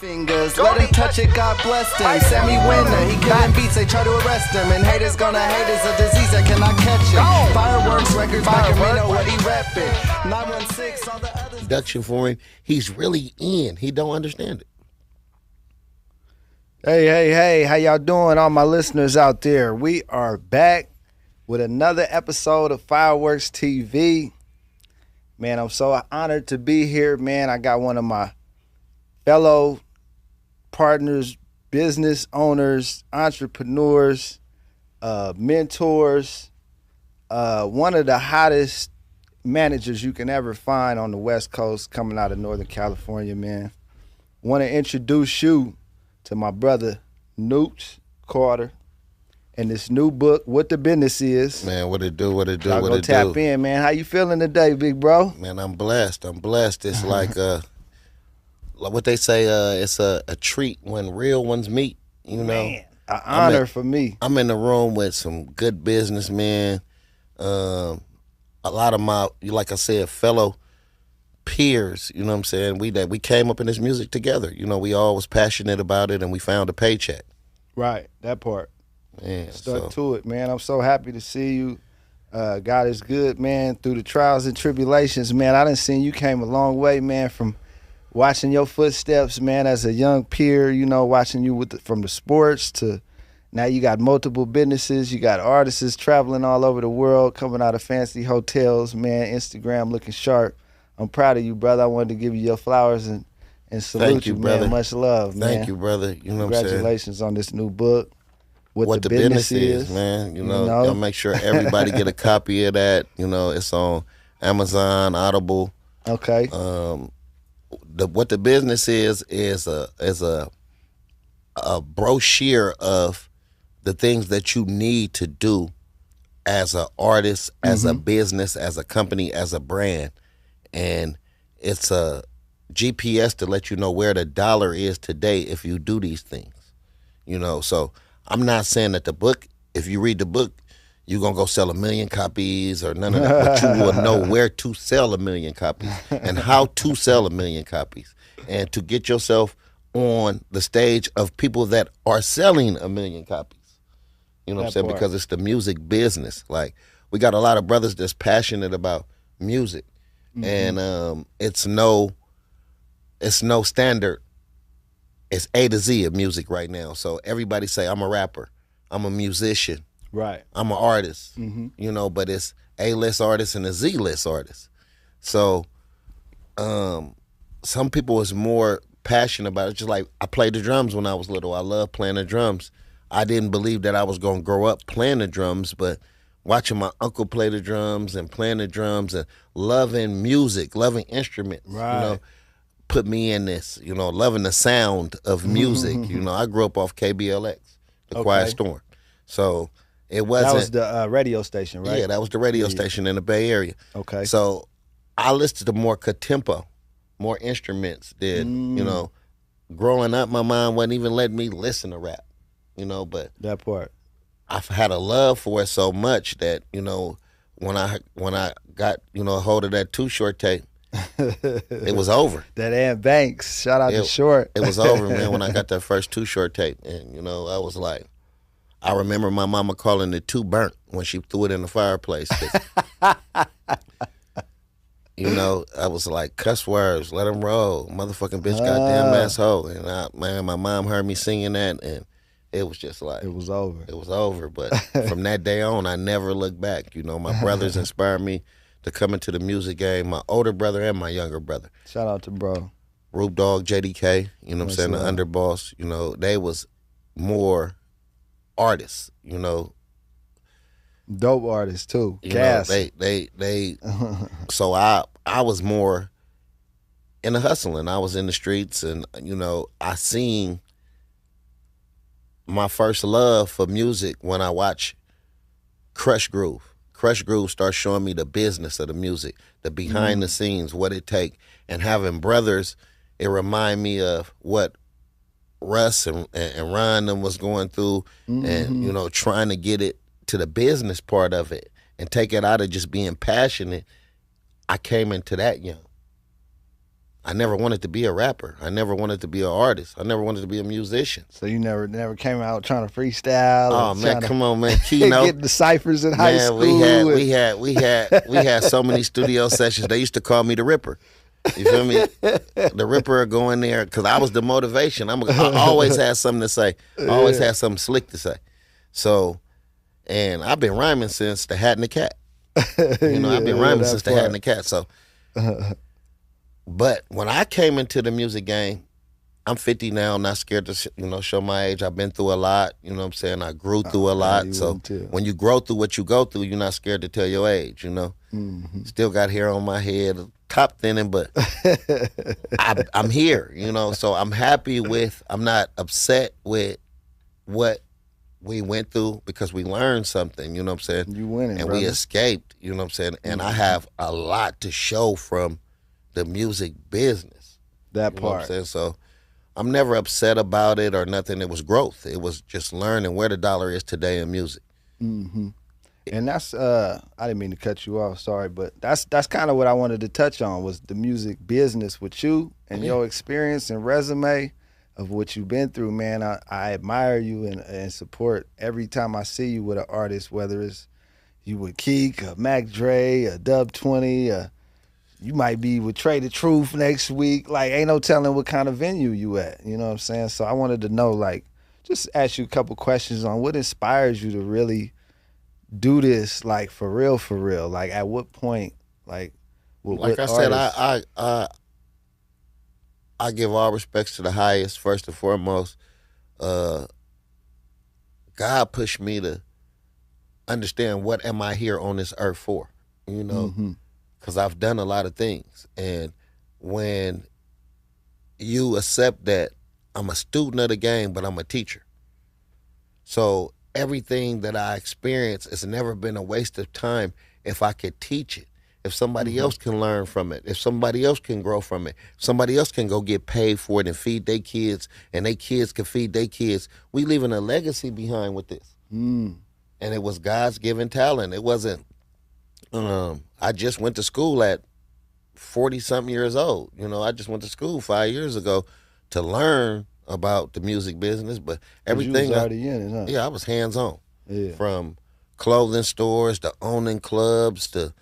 Fingaz, let him touch it, God bless him. Semi-winner, he killing beats, they try to arrest him. And haters gonna hate is a disease that cannot catch him. Fireworks, records, make him know what he reppin'. 916, all the others. Production for him, he's really in. He don't understand it. Hey, how y'all doing, all my listeners out there? We are back with another episode of Fireworks TV. Man, I'm so honored to be here, man. I got one of my fellow partners, business owners, entrepreneurs, mentors, one of the hottest managers you can ever find on the West Coast coming out of Northern California, man. Want to introduce you to my brother, Nuch Carter, and this new book, What the Business Is. Man, what it do? Y'all go tap in, man. How you feeling today, big bro? Man, I'm blessed. It's like what they say, it's a treat when real ones meet, you know. Man, an honor for me. I'm in the room with some good businessmen, a lot of my, like I said, fellow peers, you know what I'm saying? We came up in this music together. You know, we all was passionate about it and we found a paycheck. Right, that part. Man, Stuck to it, man. I'm so happy to see you. God is good, man. Through the trials and tribulations, man. I done seen you came a long way, man, from watching your footsteps, man, as a young peer, you know, watching you from the sports to now you got multiple businesses. You got artists traveling all over the world, coming out of fancy hotels, man, Instagram looking sharp. I'm proud of you, brother. I wanted to give you your flowers and salute you, brother. man. Much love, man. Thank you, brother. You know what I'm saying? Congratulations on this new book. What the business is, man. You know, y'all make sure everybody get a copy of that. You know, it's on Amazon, Audible. Okay. What the business is a brochure of the things that you need to do as an artist, as a business, as a company, as a brand. And it's a GPS to let you know where the dollar is today if you do these things. You know, so I'm not saying that the book, if you read the book, you're going to go sell 1 million copies or none of that, but you will know where to sell 1 million copies and how to sell 1 million copies and to get yourself on the stage of people that are selling 1 million copies. You know what I'm saying? Because it's the music business. Like, we got a lot of brothers that's passionate about music. And it's no standard. It's A to Z of music right now. So everybody say, I'm a rapper, I'm a musician, right? I'm an artist, you know, but it's A-list artist and a Z-list artist. So some people is more passionate about it. Just like I played the drums when I was little. I love playing the drums. I didn't believe that I was going to grow up playing the drums, but watching my uncle play the drums and playing the drums and loving music, loving instruments, right. You know, put me in this, you know, loving the sound of music. You know, I grew up off KBLX, the Quiet Storm. So it wasn't. That was the radio station, right? Yeah, that was the radio station in the Bay Area. Okay. So I listened to more tempo, more instruments than, you know, growing up, my mom wasn't even letting me listen to rap, you know, but that part. I've had a love for it so much that, you know, when I got, you know, a hold of that Too Short tape, it was over. That Aunt Banks, shout out to Short. It was over, man, when I got that first Too Short tape. And, you know, I was like, I remember my mama calling it too burnt when she threw it in the fireplace. You know, I was like, cuss words, let them roll. Motherfucking bitch, goddamn asshole. And, man, my mom heard me singing that, and it was just like. It was over. It was over. But from that day on, I never looked back. You know, my brothers inspired me to come into the music game, my older brother and my younger brother. Shout out to bro. Rube Dog, JDK, you know what I'm saying, the underboss, you know, they was more artists, you know. Dope artists too. You know, they so I was more in the hustling. I was in the streets and, you know, I seen my first love for music when I watched Crush Groove. Crush Groove starts showing me the business of the music, the behind the scenes, what it take, and having brothers, it remind me of what Russ and Ron them was going through, and you know, trying to get it to the business part of it and take it out of just being passionate. I came into that young. I never wanted to be a rapper. I never wanted to be an artist. I never wanted to be a musician. So you never came out trying to freestyle? Oh man, come on, man, keynote. Getting the ciphers in high school. We had so many studio sessions. They used to call me the Ripper. You feel me? The Ripper would go in there because I was the motivation. I always had something to say. I always had something slick to say. So, and I've been rhyming since the Hat and the Cat. You know, I've been rhyming since the Hat and the Cat. So, but when I came into the music game, I'm 50 now. I'm not scared to show my age. I've been through a lot. You know what I'm saying? I grew through a lot. So when you grow through what you go through, you're not scared to tell your age. You know, still got hair on my head, top thinning, but I'm here. You know, so I'm happy with. I'm not upset with what we went through because we learned something. You know what I'm saying? You winning, and brother. we escaped. You know what I'm saying? And I have a lot to show from the music business. That you part. Know what I'm saying? So I'm never upset about it or nothing. It was growth. It was just learning where the dollar is today in music. Mm-hmm. And that's I didn't mean to cut you off, sorry, but that's kind of what I wanted to touch on was the music business with you and your experience and resume of what you've been through, man. I admire you and support every time I see you with an artist, whether it's you with Keek, a Mac Dre, a Dub 20, you might be with Trey the Truth next week. Like, ain't no telling what kind of venue you at. You know what I'm saying? So I wanted to know, like, just ask you a couple questions on what inspires you to really do this, like, for real, for real. Like, at what point, like I said, I give all respects to the highest, first and foremost. God pushed me to understand what am I here on this earth for, you know? Because I've done a lot of things. And when you accept that I'm a student of the game, but I'm a teacher. So everything that I experience has never been a waste of time if I could teach it. If somebody else can learn from it, if somebody else can grow from it, if somebody else can go get paid for it and feed their kids, and their kids can feed their kids, we leaving a legacy behind with this. And it was God's given talent. It wasn't, I just went to school at 40-something years old. You know, I just went to school 5 years ago to learn about the music business, but everything. You was already in it, huh? Yeah, I was hands-on. Yeah. From clothing stores to owning clubs to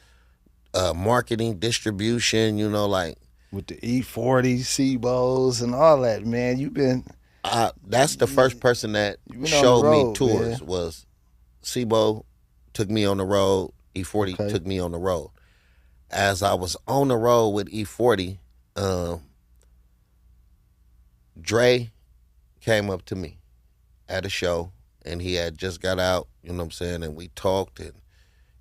marketing, distribution, you know, like. With the E40, SIBOs, and all that, man. You've been. That's the first person that showed me tours, man. Was SIBO took me on the road. E40 took me on the road. As I was on the road with E40, Dre came up to me at a show, and he had just got out, you know what I'm saying, and we talked, and,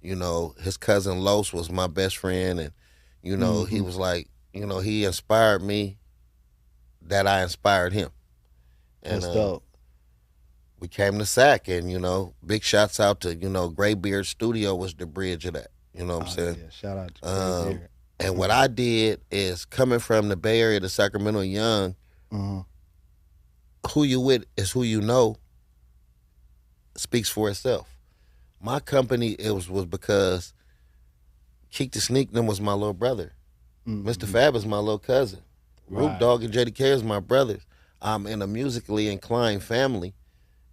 you know, his cousin Los was my best friend, and, you know, he was like, you know, he inspired me that I inspired him. And, that's dope. We came to SAC, and, you know, big shouts out to, you know, Graybeard Studio was the bridge of that. You know what I'm saying? Yeah, shout out to Graybeard. And what I did is, coming from the Bay Area to Sacramento young, who you with is who you know speaks for itself. My company, it was because Keek the Sneak them was my little brother. Mr. Fab is my little cousin. Root Dog and JDK is my brothers. I'm in a musically inclined family.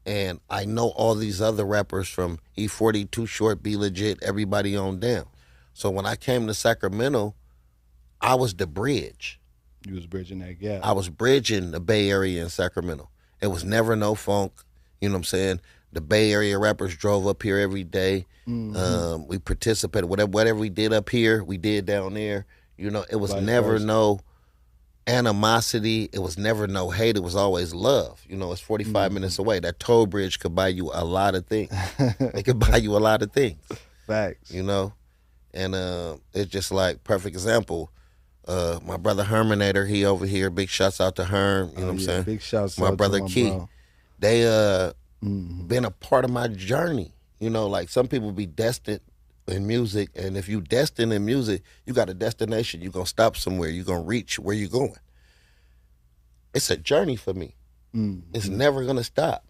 And I know all these other rappers from E40, Too Short, Be Legit, everybody on down. So when I came to Sacramento, I was the bridge. You was bridging that gap. I was bridging the Bay Area and Sacramento. It was never no funk. You know what I'm saying? The Bay Area rappers drove up here every day. We participated. Whatever we did up here, we did down there. You know, it was never no animosity. It was never no hate. It was always love. You know, it's 45 minutes away. That toll bridge could buy you a lot of things. It could buy you a lot of things. Facts. You know? And it's just like, perfect example, my brother Herminator, he over here, big shouts out to Herm, you know what I'm saying? Big shouts my out brother to my Key. bro. They been a part of my journey. You know, like some people be destined in music, and if you destined in music, you got a destination. You're gonna stop somewhere. You're gonna reach where you're going. It's a journey for me. It's never gonna stop.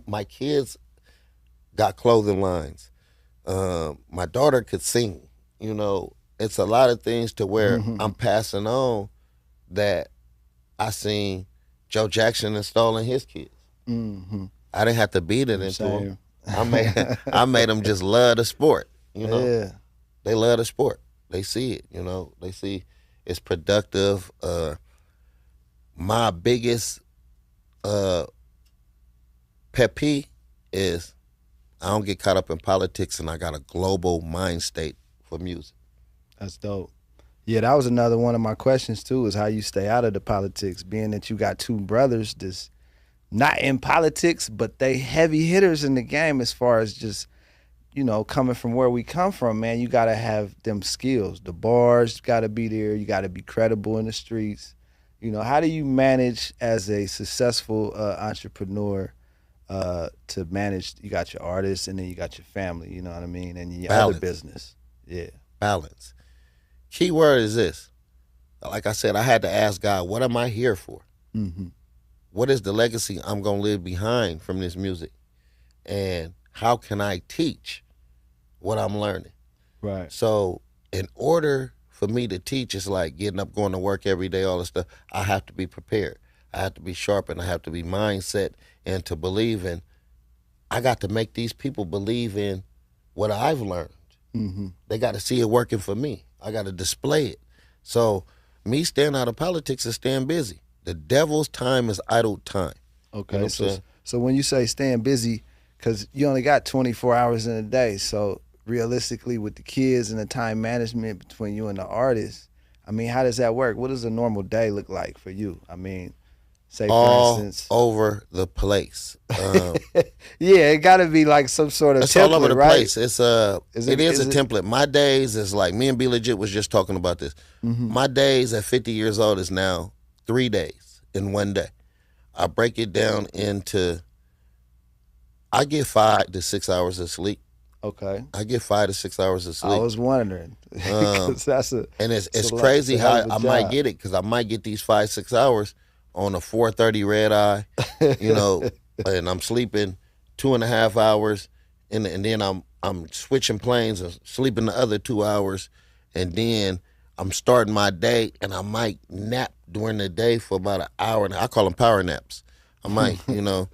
My kids got clothing lines. My daughter could sing. You know, it's a lot of things to where I'm passing on that I seen Joe Jackson installing his kids. Mm-hmm. I didn't have to beat it into them. I made them just love the sport. You know, Yeah. they love the sport. They see it. You know, they see it's productive. My biggest pet peeve is I don't get caught up in politics, and I got a global mind state for music. That's dope. Yeah, that was another one of my questions too, is how you stay out of the politics, being that you got two brothers that's not in politics, but they heavy hitters in the game as far as just, you know, coming from where we come from, man. You got to have them skills. The bars got to be there. You got to be credible in the streets. You know, how do you manage as a successful entrepreneur to manage? You got your artists and then you got your family, you know what I mean, and your Balance. other business. Yeah. Balance. Key word is this. Like I said, I had to ask God, what am I here for? Mm-hmm. What is the legacy I'm going to leave behind from this music? And how can I teach what I'm learning? Right. So in order for me to teach, it's like getting up, going to work every day, all this stuff. I have to be prepared. I have to be sharp, and I have to be mindset and to believe in. I got to make these people believe in what I've learned. Mm-hmm. They got to see it working for me. I got to display it. So me staying out of politics is staying busy. The devil's time is idle time. Okay. You know what I'm saying? So when you say staying busy, because you only got 24 hours in a day, so realistically with the kids and the time management between you and the artist, I mean, how does that work? What does a normal day look like for you? I mean, say all for instance, over the place. yeah, it got to be like some sort of It's template, all over the right? place. It's Is it is it- a template. My days is like, me and Blegit was just talking about this. Mm-hmm. My days at 50 years old is now 3 days in one day. I break it down into, I get 5 to 6 hours of sleep. Okay. I get 5 to 6 hours of sleep. I was wondering. 'Cause that's a And it's a lot- crazy it's a hell how of a I might job. get it, because I might get these 5-6 hours on a 4:30 red eye, you know, and I'm sleeping 2.5 hours, and then I'm switching planes and sleeping the other 2 hours, and then I'm starting my day, and I might nap during the day for about an hour, and I call them power naps. I might, you know,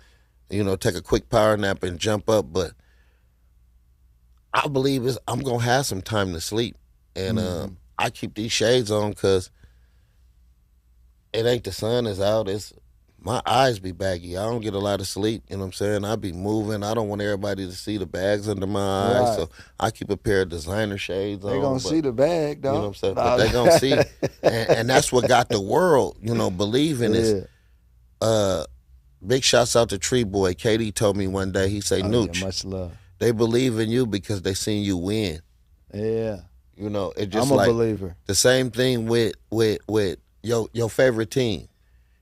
take a quick power nap and jump up, but I believe I'm gonna have some time to sleep, and I keep these shades on because it ain't the sun is out. It's my eyes be baggy. I don't get a lot of sleep. You know what I'm saying? I be moving. I don't want everybody to see the bags under my eyes, Right. so I keep a pair of designer shades on. They gonna but- see the bag, You dog. know what I'm saying? But they gonna see, and that's what got the world, believing is. Big shouts out to Tree Boy. KD told me one day, he say, Oh, Nuch, yeah, much love. they believe in you because they seen you win. Yeah, It just I'm a like believer. the same thing with your favorite team.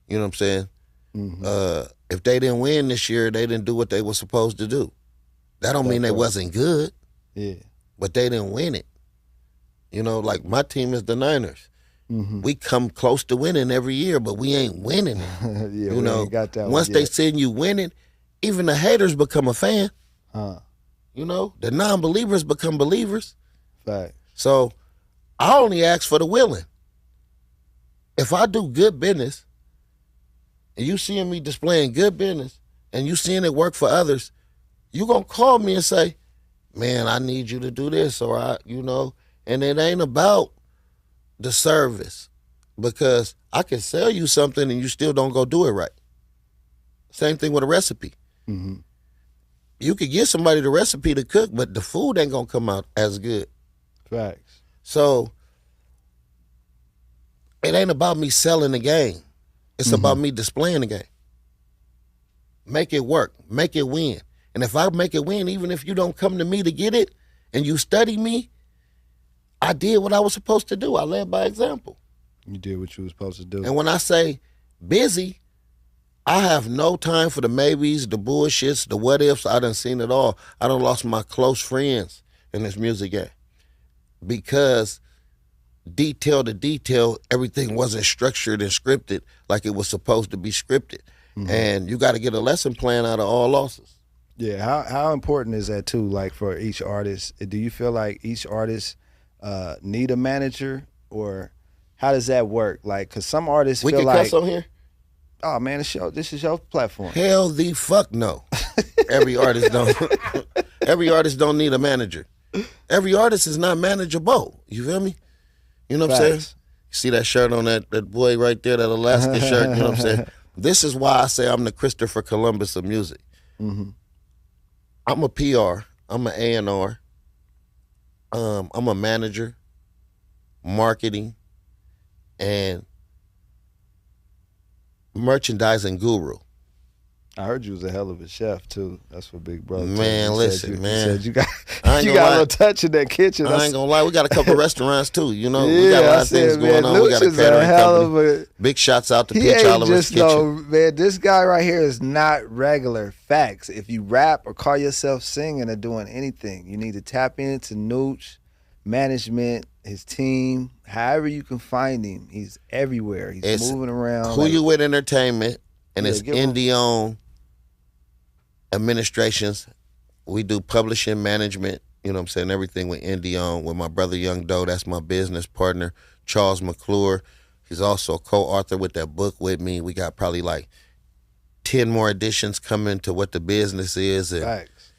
You know what I'm saying? Mm-hmm. If they didn't win this year, they didn't do what they were supposed to do. That don't mean they part. wasn't good, Yeah. but they didn't win it. Like my team is the Niners. Mm-hmm. We come close to winning every year, but we ain't winning it. Yeah, we ain't got that Once one they yet. seen you winning, even the haters become a fan. Huh. The non-believers become believers. Fact. So I only ask for the willing. If I do good business, and you seeing me displaying good business, and you seeing it work for others, you gonna call me and say, man, I need you to do this, or and it ain't about the service, because I can sell you something and you still don't go do it right. Same thing with a recipe. Mm-hmm. You could give somebody the recipe to cook, but the food ain't gonna come out as good. Facts. So it ain't about me selling the game. It's about me displaying the game. Make it work. Make it win. And if I make it win, even if you don't come to me to get it and you study me, I did what I was supposed to do. I led by example. You did what you was supposed to do. And when I say busy, I have no time for the maybes, the bullshits, the what ifs. I done seen it all. I done lost my close friends in this music game because detail to detail, everything wasn't structured and scripted like it was supposed to be scripted. And you got to get a lesson plan out of all losses. Yeah, how important is that too? Like for each artist, do you feel like each artist need a manager, or How does that work? Like, cause some artists We feel can like, cuss on here? oh man, this is your platform. Hell the fuck no. Every artist don't. Every artist don't need a manager. Every artist is not manageable. You feel me? You know what I'm saying? You see that shirt on that boy right there, that Alaska shirt? You know what I'm saying? This is why I say I'm the Christopher Columbus of music. Mm-hmm. I'm a PR. I'm an A&R. I'm a manager, marketing, and merchandising guru. I heard you was a hell of a chef too. That's what Big Brother. Man, listen, man. Said you got I ain't you gonna got a lie. little touch in that kitchen. I ain't gonna lie, we got a couple restaurants too. You know, Yeah, we got a lot I of things said, going man, on. We got a Nuch is a catering hell company. of a- Big shots out to He Peach ain't Oliver's just Kitchen. no man. This guy right here is not regular. Facts. If you rap or call yourself singing or doing anything, you need to tap into Nuch, management, his team, however you can find him. He's everywhere. He's It's moving around. Whoo Ya Wit Entertainment, and Yeah, it's give 'em- indie-owned administrations. We do publishing, management, you know what I'm saying, everything with indie-owned. With my brother YoungDoe, that's my business partner, Charles McClure. He's also a co-author with that book with me. We got probably like 10 more editions coming to what the business is. And, Facts.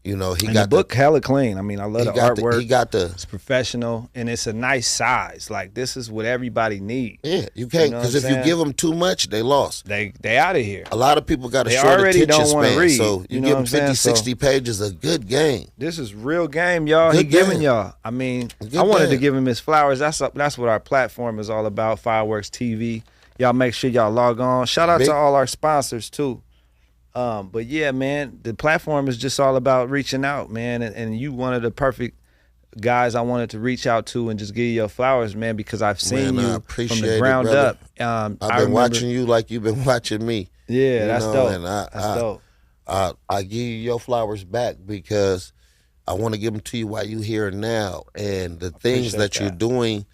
you know, he And got the book hella clean. I mean, I love the artwork. he got the It's professional and it's a nice size. Like this is what everybody needs. yeah. You can't, know what because I'm if you saying? give them too much, they lost. They out of here. A lot of people got a They short already attention don't wanna span, read, so you you know give what them I'm 50, saying? 60 pages, a good game. This is real game, y'all. Good He giving game. y'all. I mean, Good I wanted to game. give him his flowers. That's what our platform is all about. Fireworks TV. Y'all make sure y'all log on. Shout out Big- to all our sponsors too. But yeah, man, the platform is just all about reaching out, man. And you one of the perfect guys I wanted to reach out to and just give you your flowers, man, because I've seen Man, I you appreciate from the it, ground brother. up. I've I been remember- watching you like you've been watching me. Yeah, you that's know, dope. and That's dope. I give you your flowers back because I want to give them to you while you're here now. And the things appreciate that you're that. doing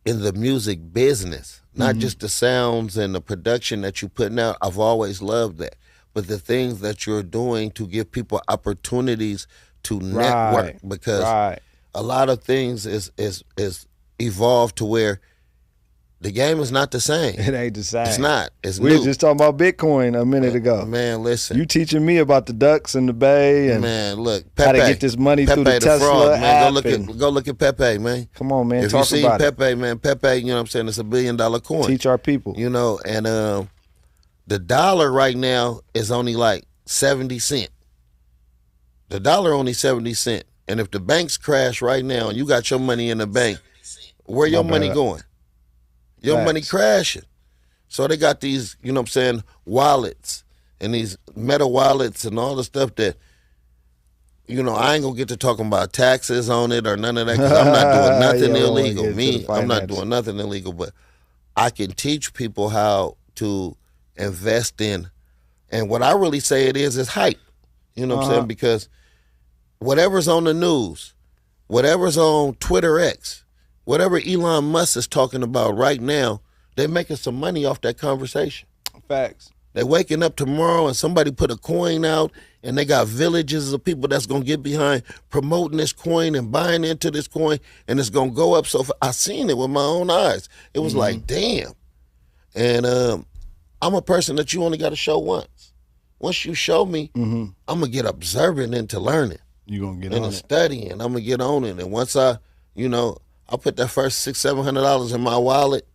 in the music business, not Mm-hmm. just the sounds and the production that you're putting out, I've always loved that. But the things that you're doing to give people opportunities to network, because Right. a lot of things is evolved to where the game is not the same. It ain't the same. It's not. It's We new. were just talking about Bitcoin a minute ago. Man, listen. You teaching me about the ducks in the bay and Man, look, how Pepe. to get this money Pepe through the Tesla fraud, man. app. Go look at Pepe, man. Come on, man, If talk you see about it. Pepe, man, Pepe, you know what I'm saying, it's $1 billion coin. Teach our people. You know, and the dollar right now is only like 70 cents. The dollar only 70 cents. And if the banks crash right now and you got your money in the bank, where your My money bad. going? Your money Facts. crashing. So they got these, you know what I'm saying, wallets and these meta wallets and all the stuff that, you know, I ain't gonna get to talking about taxes on it or none of that, because I'm not doing nothing You don't wanna illegal. get to Me, the I'm not finance. doing nothing illegal, but I can teach people how to invest in, and what I really say it is hype. You know what I'm saying? Because whatever's on the news, whatever's on Twitter X, whatever Elon Musk is talking about right now, they're making some money off that conversation. Facts. They're waking up tomorrow and somebody put a coin out and they got villages of people that's going to get behind promoting this coin and buying into this coin, and it's going to go up. So I seen it with my own eyes. It was like, damn. And I'm a person that you only got to show once. Once you show me, I'm going to get observant into learning You gonna get and on it. studying. I'm going to get on it. And once I put that first $600-700 in my wallet,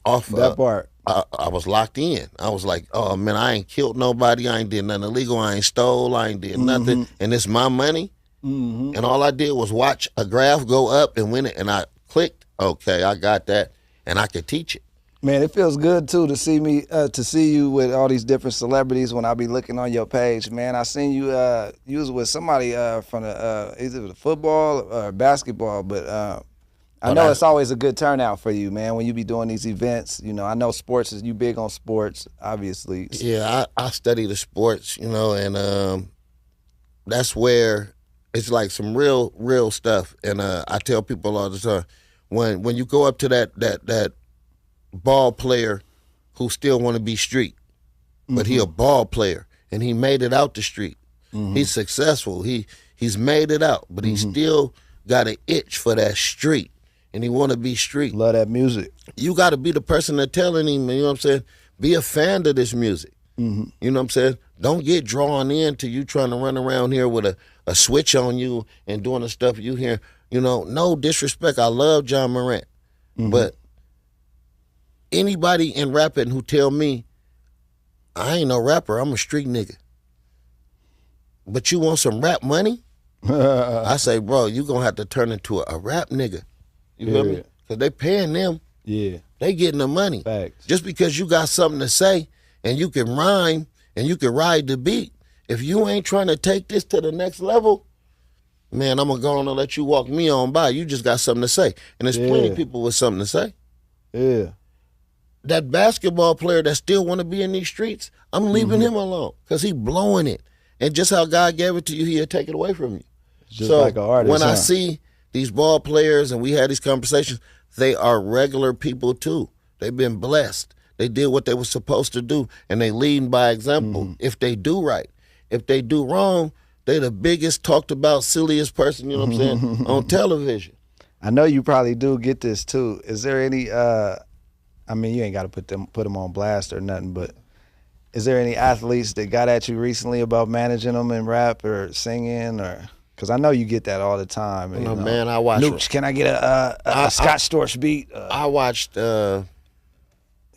off That part. I was locked in. I was like, oh man, I ain't killed nobody. I ain't did nothing illegal. I ain't stole. I ain't did nothing. And it's my money. And all I did was watch a graph go up and win it. And I clicked, okay, I got that. And I could teach it. Man, it feels good too to see me to see you with all these different celebrities when I be looking on your page, man. I seen you you was with somebody from the either the football or basketball, but I know it's always a good turnout for you, man, when you be doing these events. You know, I know sports is you big on sports, obviously. Yeah, I study the sports, and that's where it's like some real stuff. And I tell people all the time, when you go up to that ball player who still want to be street, but he a ball player and he made it out the street. He's successful. He's made it out, but he still got an itch for that street. and he want to be street. Love that music. You got to be the person that telling him, you know what I'm saying? Be a fan of this music. Mm-hmm. You know what I'm saying? Don't get drawn into you trying to run around here with a switch on you and doing the stuff you hear. You know, no disrespect. I love John Morant. Mm-hmm. But anybody in rapping who tell me, I ain't no rapper, I'm a street nigga. But you want some rap money? I say, bro, you going to have to turn into a rap nigga. You feel me? Because they paying them. Yeah. They getting the money. Facts. Just because you got something to say and you can rhyme and you can ride the beat, if you ain't trying to take this to the next level, man, I'm going to go on and let you walk me on by. You just got something to say. And there's plenty of people with something to say. Yeah. That basketball player that still want to be in these streets, I'm leaving him alone because he blowing it. And just how God gave it to you, he'll take it away from you. Just like an artist, when I see these ball players and we had these conversations, they are regular people too. They've been blessed. They did what they were supposed to do, and they lead by example. If they do right. If they do wrong, they the biggest talked about, silliest person, you know what I'm saying, on television. I know you probably do get this too. Is there any, I mean, you ain't got to put them on blast or nothing, but is there any athletes that got at you recently about managing them in rap or singing or... Because I know you get that all the time. And, Man, I watch Nuch, can I get a Scott Storch beat? I watched Ron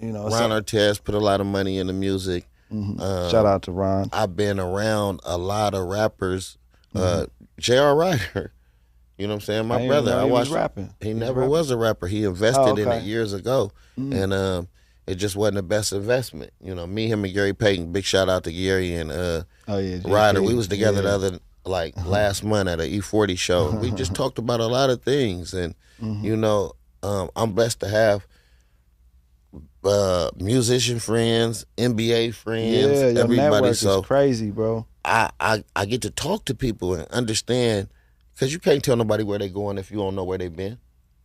Artest put a lot of money into music. Shout out to Ron. I've been around a lot of rappers. J.R. Ryder, you know what I'm saying? My brother, I watched. Rapping. He never was a rapper. He invested in it years ago, and it just wasn't the best investment. You know, me, him, and Gary Payton. Big shout out to Gary and Ryder. We was together the other. Last month at an E40 show. We just talked about a lot of things, and you know, I'm blessed to have musician friends, NBA friends, your everybody. Network So is crazy, bro. I get to talk to people and understand, because you can't tell nobody where they going if you don't know where they've been.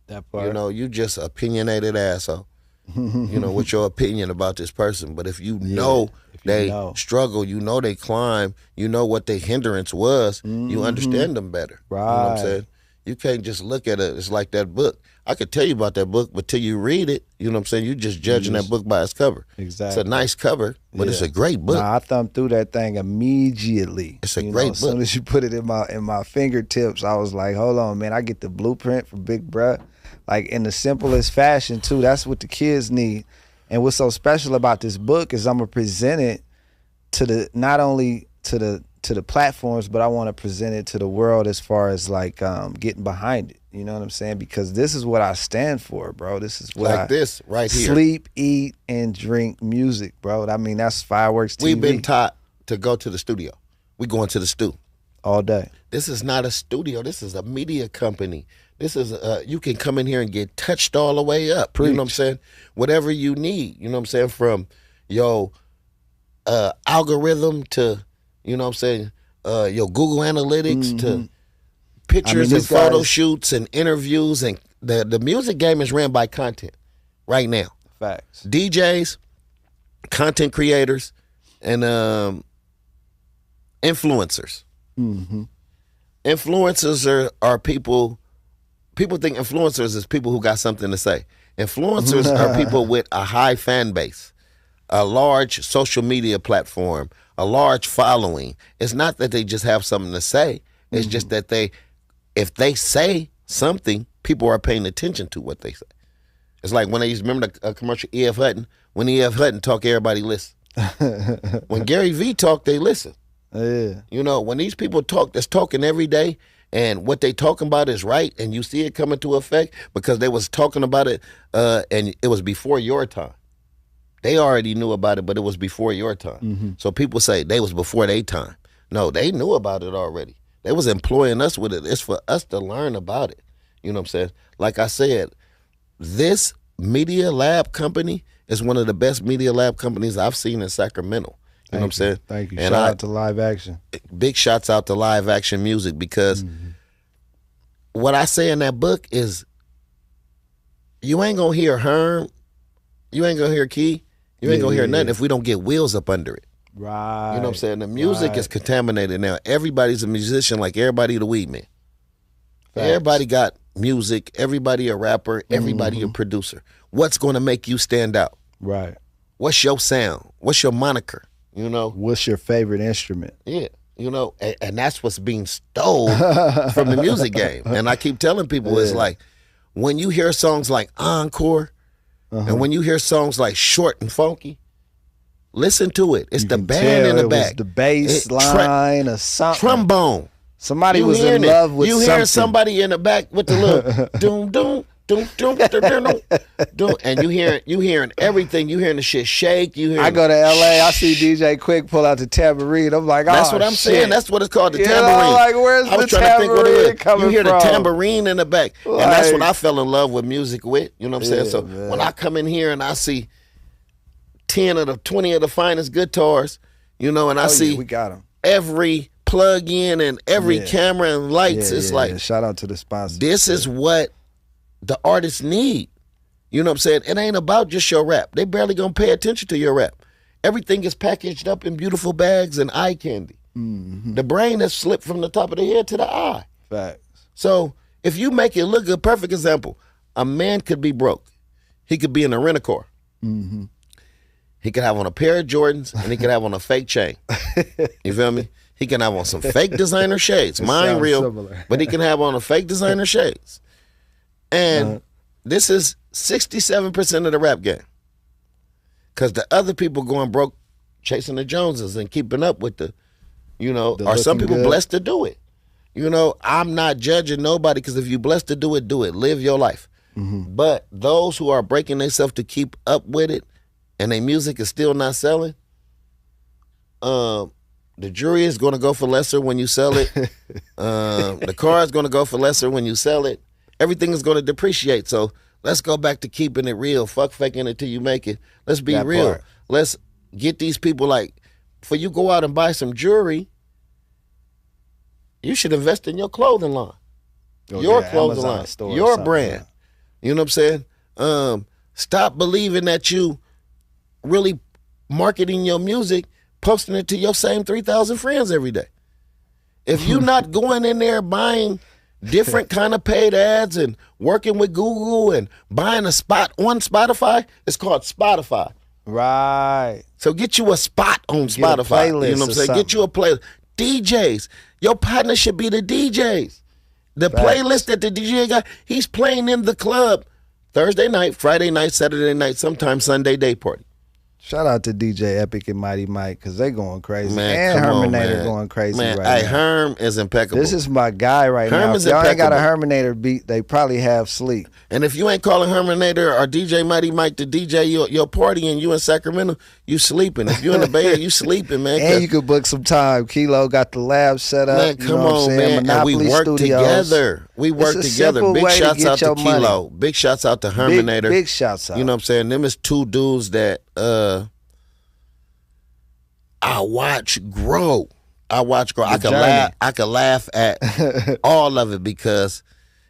That part. You know, you just opinionated asshole. You know, with your opinion about this person. But if you know they struggle, you know they climb, you know what their hindrance was, you understand them better. Right. You know what I'm saying? You can't just look at it. It's like that book. I could tell you about that book, but till you read it, you know what I'm saying? You're just judging that book by its cover. Exactly. It's a nice cover, but it's a great book. Nah, I thumbed through that thing immediately. It's a great book. As soon as you put it in my fingertips, I was like, hold on, man. I get the blueprint for Big Bruh. Like in the simplest fashion too. That's what the kids need. And what's so special about this book is I'm gonna present it to the not only to the platforms, but I want to present it to the world as far as like getting behind it. You know what I'm saying? Because this is what I stand for, bro. This is what this right here. Sleep, eat, and drink music, bro. I mean, that's Fireworks TV. We've been taught to go to the studio. We going to the stew all day. This is not a studio. This is a media company. This is you can come in here and get touched all the way up. Preach. You know what I'm saying? Whatever you need. You know what I'm saying? From your algorithm to, you know what I'm saying, your Google Analytics to pictures and photo shoots and interviews. And the music game is ran by content right now. Facts. DJs, content creators, and influencers. Influencers are people think influencers is people who got something to say. Influencers are people with a high fan base, a large social media platform, a large following. It's not that they just have something to say. It's just that if they say something, people are paying attention to what they say. It's like when they used to remember the commercial E.F. Hutton. When E.F. Hutton talk, everybody listen. When Gary Vee talk, they listen. Yeah. You know, when these people talk, that's talking every day, and what they talking about is right, and you see it coming to effect because they was talking about it, and it was before your time. They already knew about it, but it was before your time. So people say they was before their time. No, they knew about it already. They was employing us with it. It's for us to learn about it. You know what I'm saying? Like I said, this media lab company is one of the best media lab companies I've seen in Sacramento. You know what I'm saying? Thank you. And Shout out to Live Action. Big shouts out to Live Action Music, because what I say in that book is you ain't going to hear Herm, you ain't going to hear Key, you ain't going to hear nothing if we don't get wheels up under it. Right. You know what I'm saying? The music is contaminated now. Everybody's a musician like everybody the weed man. Facts. Everybody got music, everybody a rapper, everybody a producer. What's going to make you stand out? Right. What's your sound? What's your moniker? You know? What's your favorite instrument? Yeah. You know, and that's what's being stole from the music game. And I keep telling people, it's like, when you hear songs like Encore, and when you hear songs like Short and Funky, listen to it. It's the band in the back. The bass line or something. Trombone. Somebody was in love with something. You hear somebody in the back with the little doom doom doom doom doom doom, and you hearing everything. You hearing the shit shake. I go to LA. I see DJ Quick pull out the tambourine. I'm like, that's what I'm saying. That's what it's called, the tambourine. Know, like, where's the tambourine coming from? You hear the tambourine in the back, and that's what I fell in love with music with. You know what I'm saying? So when I come in here and I see 20 of the finest guitars, you know, and I see we got them. Every plug in and every camera and lights, it's like, shout out to the sponsors. This is what the artists need. You know what I'm saying? It ain't about just your rap. They barely gonna pay attention to your rap. Everything is packaged up in beautiful bags and eye candy. The brain has slipped from the top of the head to the eye. Facts. So if you make it look good, perfect example, a man could be broke. He could be in a rent-a-car. He could have on a pair of Jordans and he could have on a fake chain. You feel me? He can have on some fake designer shades. Mine real, similar. But he can have on a fake designer shades. And this is 67% of the rap game. Because the other people going broke chasing the Joneses and keeping up with the, you know, are some people blessed to do it. You know, I'm not judging nobody, because if you're blessed to do it, do it. Live your life. But those who are breaking themselves to keep up with it and their music is still not selling, the jury is going to go for lesser when you sell it. The car is going to go for lesser when you sell it. Everything is going to depreciate. So let's go back to keeping it real. Fuck faking it till you make it. Let's be real. Let's get these people, like, for you go out and buy some jewelry, you should invest in your clothing line. Your clothing line. Your brand. You know what I'm saying? Stop believing that you really marketing your music, posting it to your same 3,000 friends every day. If you're not going in there buying different kind of paid ads and working with Google and buying a spot on Spotify, it's called Spotify. Right. So get you a spot on Spotify. You know what I'm saying? Get you a playlist. DJs. Your partner should be the DJs. The playlist that the DJ got, he's playing in the club Thursday night, Friday night, Saturday night, sometimes Sunday day party. Shout out to DJ Epic and Mighty Mike, because they going crazy. Man, and Herminator going crazy right now. Herm is impeccable. This is my guy right now. If y'all ain't got a Herminator beat, they probably have sleep. And if you ain't calling Herminator or DJ Mighty Mike to DJ your party and you in Sacramento, you sleeping. If you in the Bay Area, you sleeping, man. And you could book some time. Kilo got the lab set up. Man, come on, man. Monopoly and we work Studios. Together. We work together. Big shouts out to Kilo. Money. Big shouts out to Herminator. Big shouts out. You know what I'm saying? Them is two dudes that I watch grow. I could laugh at all of it, because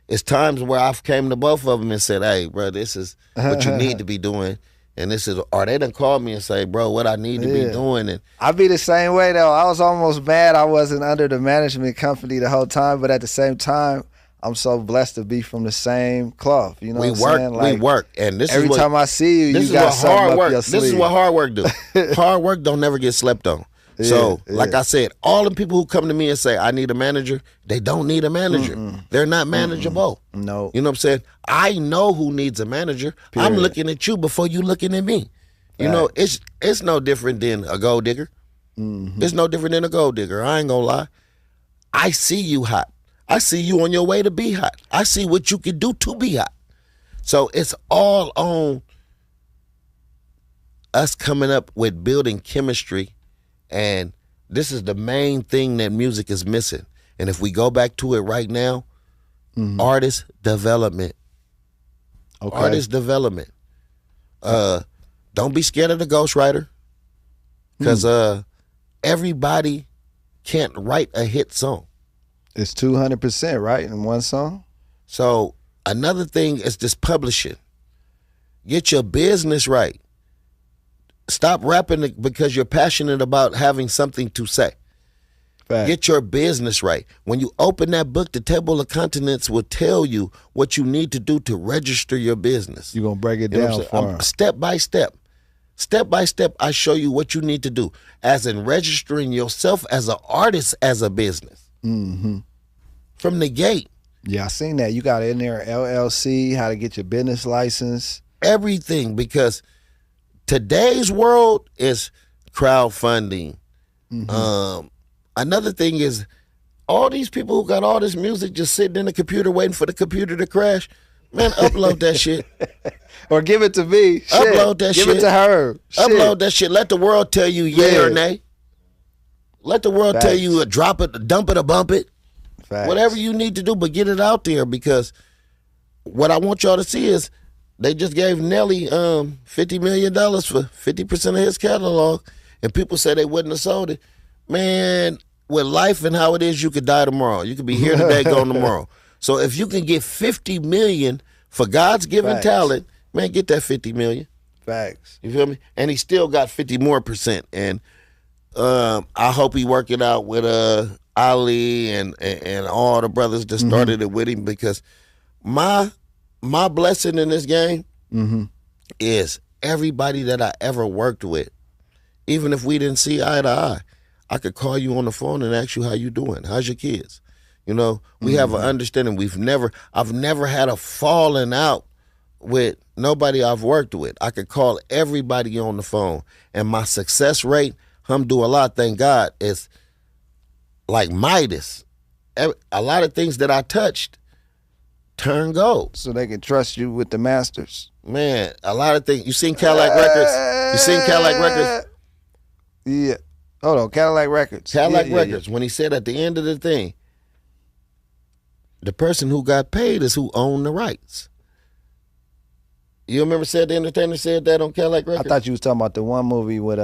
it's times where I've came to both of them and said, "Hey, bro, this is what you need to be doing," and this is, or they done called me and say, "Bro, what I need to be doing." And I be the same way though. I was almost mad I wasn't under the management company the whole time, but at the same time, I'm so blessed to be from the same cloth. You know what I'm saying? Like, we work, and this every is what, time I see you, you got something hard work. Up your sleeve. This is what hard work do. Hard work don't never get slept on. So, like I said, all the people who come to me and say, I need a manager, they don't need a manager. They're not manageable. No. You know what I'm saying? I know who needs a manager. I'm looking at you before you looking at me. You know, it's no different than a gold digger. It's no different than a gold digger. I ain't gonna lie. I see you hot. I see you on your way to be hot. I see what you can do to be hot. So it's all on us coming up with building chemistry. And this is the main thing that music is missing. And if we go back to it right now, artist development. Okay. Artist development. Don't be scared of the ghostwriter, because everybody can't write a hit song. It's 200%, right, in one song? So another thing is this publishing. Get your business right. Stop rapping because you're passionate about having something to say. Get your business right. When you open that book, the table of contents will tell you what you need to do to register your business. You're going to break it down for them. Step by step. Step by step, I show you what you need to do, as in registering yourself as an artist, as a business. Mm-hmm. From the gate. Yeah, I seen that. You got in there LLC, how to get your business license. Everything, because today's world is crowdfunding. Mm-hmm. Another thing is all these people who got all this music just sitting in the computer waiting for the computer to crash. Man, upload that shit. Or give it to me. Shit. Upload that shit. Give it to her. Upload that shit. Let the world tell you yay or nay. Let the world tell you drop it, dump it, or bump it. Facts. Whatever you need to do, but get it out there, because what I want y'all to see is they just gave Nelly $50 million for 50% of his catalog, and people say they wouldn't have sold it. Man, with life and how it is, you could die tomorrow. You could be here today, gone tomorrow. So if you can get $50 million for God's given talent, man, get that $50 million. Facts. You feel me? And he still got 50% more. And I hope he work it out with Ali and all the brothers that started it with him, because my blessing in this game is everybody that I ever worked with, even if we didn't see eye to eye, I could call you on the phone and ask you how you doing. How's your kids? You know, we have an understanding. I've never had a falling out with nobody I've worked with. I could call everybody on the phone, and my success rate, alhamdulillah, thank God, is like Midas. A lot of things that I touched turn gold. So they can trust you with the masters. Man, a lot of things. You seen Cadillac Records? You seen Cadillac Records? Yeah. Hold on, Cadillac Records. Cadillac Records, when he said at the end of the thing, the person who got paid is who owned the rights. You remember the entertainer said that on Cadillac Records? I thought you was talking about the one movie with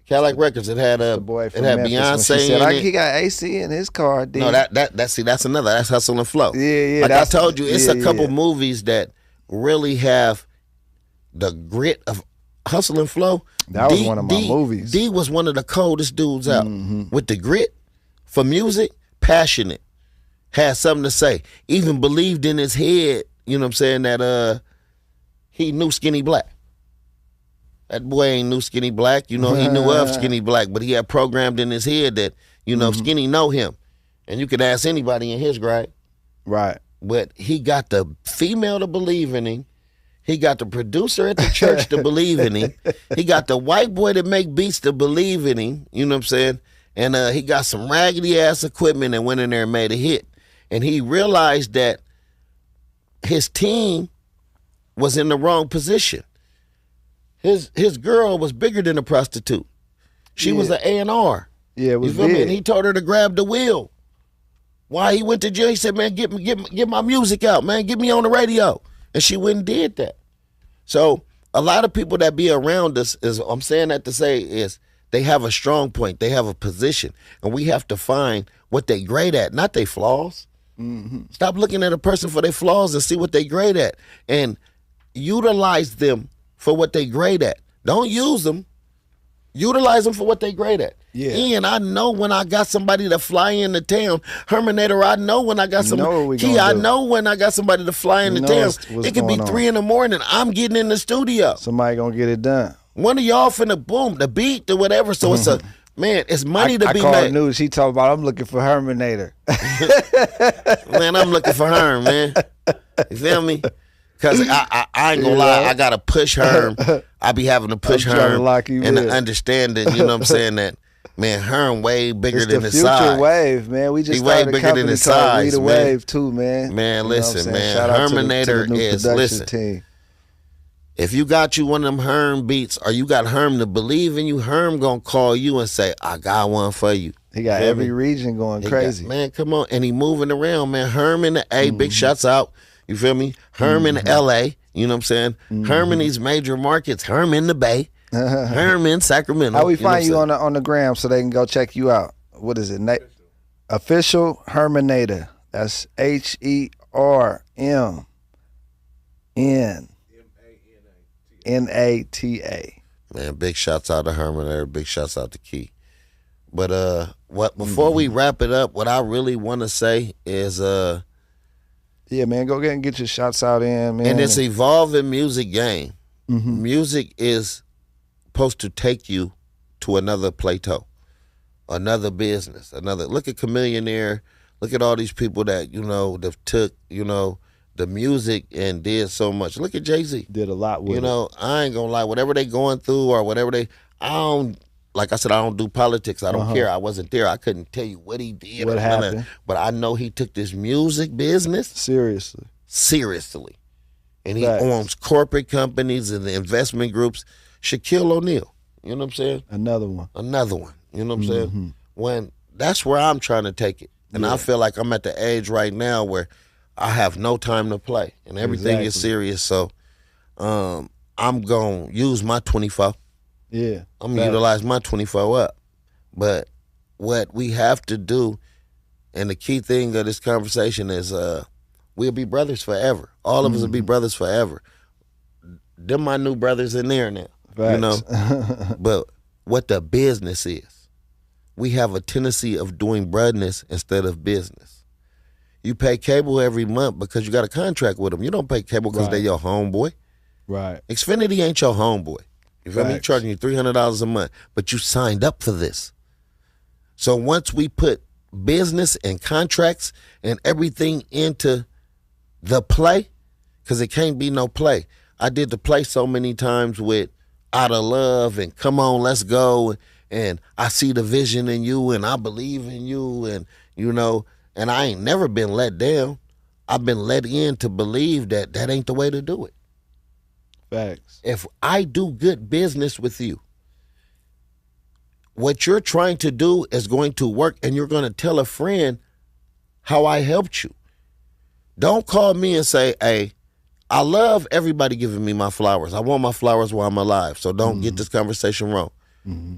Cadillac Records. It had the boy from Beyonce in it. He got AC in his car. Dude. No, that's another. That's Hustle and Flow. Yeah. Like I told you, it's a couple movies that really have the grit of Hustle and Flow. That was one of my movies. D was one of the coldest dudes out with the grit for music, passionate, had something to say, even believed in his head. You know what I'm saying, that he knew Skinny Black. That boy ain't knew Skinny Black. You know, he knew of Skinny Black, but he had programmed in his head that, you know, Skinny know him. And you could ask anybody in his grade. Right. But he got the female to believe in him. He got the producer at the church to believe in him. He got the white boy that make beats to believe in him. You know what I'm saying? And he got some raggedy ass equipment and went in there and made a hit. And he realized that his team was in the wrong position. His girl was bigger than a prostitute. She was an A&R. Yeah, it was you feel me? big. And he told her to grab the wheel. While he went to jail, he said, man, get my music out, man. Get me on the radio. And she went and did that. So a lot of people that be around us, I'm saying that to say, is they have a strong point. They have a position. And we have to find what they great at, not their flaws. Stop looking at a person for their flaws and see what they great at. And utilize them for what they great at. Don't use them. Utilize them for what they great at. Yeah. Ian, I know when I got somebody to fly into town. Herminator, I know when I got somebody. Key, I know when I got somebody to fly into town. It could be 3 a.m. I'm getting in the studio. Somebody gonna get it done. One of y'all finna boom, the beat or whatever. So it's a, man, it's money to be made. I called Nuch. He talking about I'm looking for Herminator. Man, I'm looking for Herm, man. You feel me? Because I ain't gonna lie, I gotta push Herm. I be having to push Herm and the understanding, you know what I'm saying, that, man, Herm way bigger than his size. Future wave, man. We just way started bigger than his size, man. Wave too, man. Man, listen, man. Shout out Herminator to the is, production team. If you got you one of them Herm beats, or you got Herm to believe in you, Herm gonna call you and say, I got one for you. He got every region going crazy. Man, come on. And he moving around, man. Herm in the A, big shots out. You feel me? Herm in the LA, you know what I'm saying? Herm in these major markets. Herm in the Bay. Herm in Sacramento. How we find you on the gram so they can go check you out? What is it? Official Herminator. That's HERMNNATA. Man, big shouts out to Herminator. Big shouts out to Key. But what before we wrap it up, what I really want to say is yeah, man, go ahead and get your shots out in, man. in this evolving music game, Mm-hmm. music is supposed to take you to another plateau, another business, another. Look at Chameleonaire. Look at all these people that that took the music and did so much. Look at Jay-Z. Did a lot with it. I ain't gonna lie. Whatever they going through or whatever I don't. Like I said, I don't do politics. I don't care. I wasn't there. I couldn't tell you what he did. What happened. But I know he took this music business seriously. And he owns corporate companies and the investment groups. Shaquille O'Neal. You know what I'm saying? Another one. You know what I'm saying? When that's where I'm trying to take it. And I feel like I'm at the age right now where I have no time to play. And everything is serious. So I'm going to use my 24. Yeah. I'm going to utilize my 24 up. But what we have to do, and the key thing of this conversation is we'll be brothers forever. All of us will be brothers forever. Them my new brothers in there now. Facts. But what the business is, we have a tendency of doing brotherness instead of business. You pay cable every month because you got a contract with them. You don't pay cable because they're your homeboy. Right. Xfinity ain't your homeboy. You feel me? Charging you $300 a month, but you signed up for this. So once we put business and contracts and everything into the play, because it can't be no play. I did the play so many times with Out of Love and Come On, Let's Go, and I see the vision in you and I believe in you, and and I ain't never been let down. I've been let in to believe that ain't the way to do it. Facts. If I do good business with you, what you're trying to do is going to work, and you're going to tell a friend how I helped you. Don't call me and say, hey, I love everybody giving me my flowers. I want my flowers while I'm alive, so don't get this conversation wrong. Mm-hmm.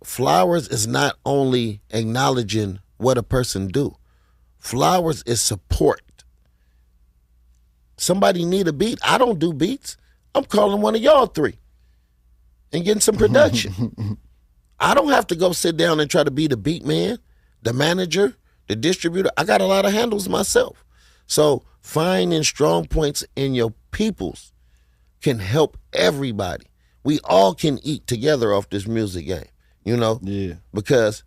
Flowers is not only acknowledging what a person do. Flowers is support. Somebody need a beat. I don't do beats. I'm calling one of y'all three and getting some production. I don't have to go sit down and try to be the beat man, the manager, the distributor. I got a lot of handles myself. So finding strong points in your peoples can help everybody. We all can eat together off this music game, Yeah. because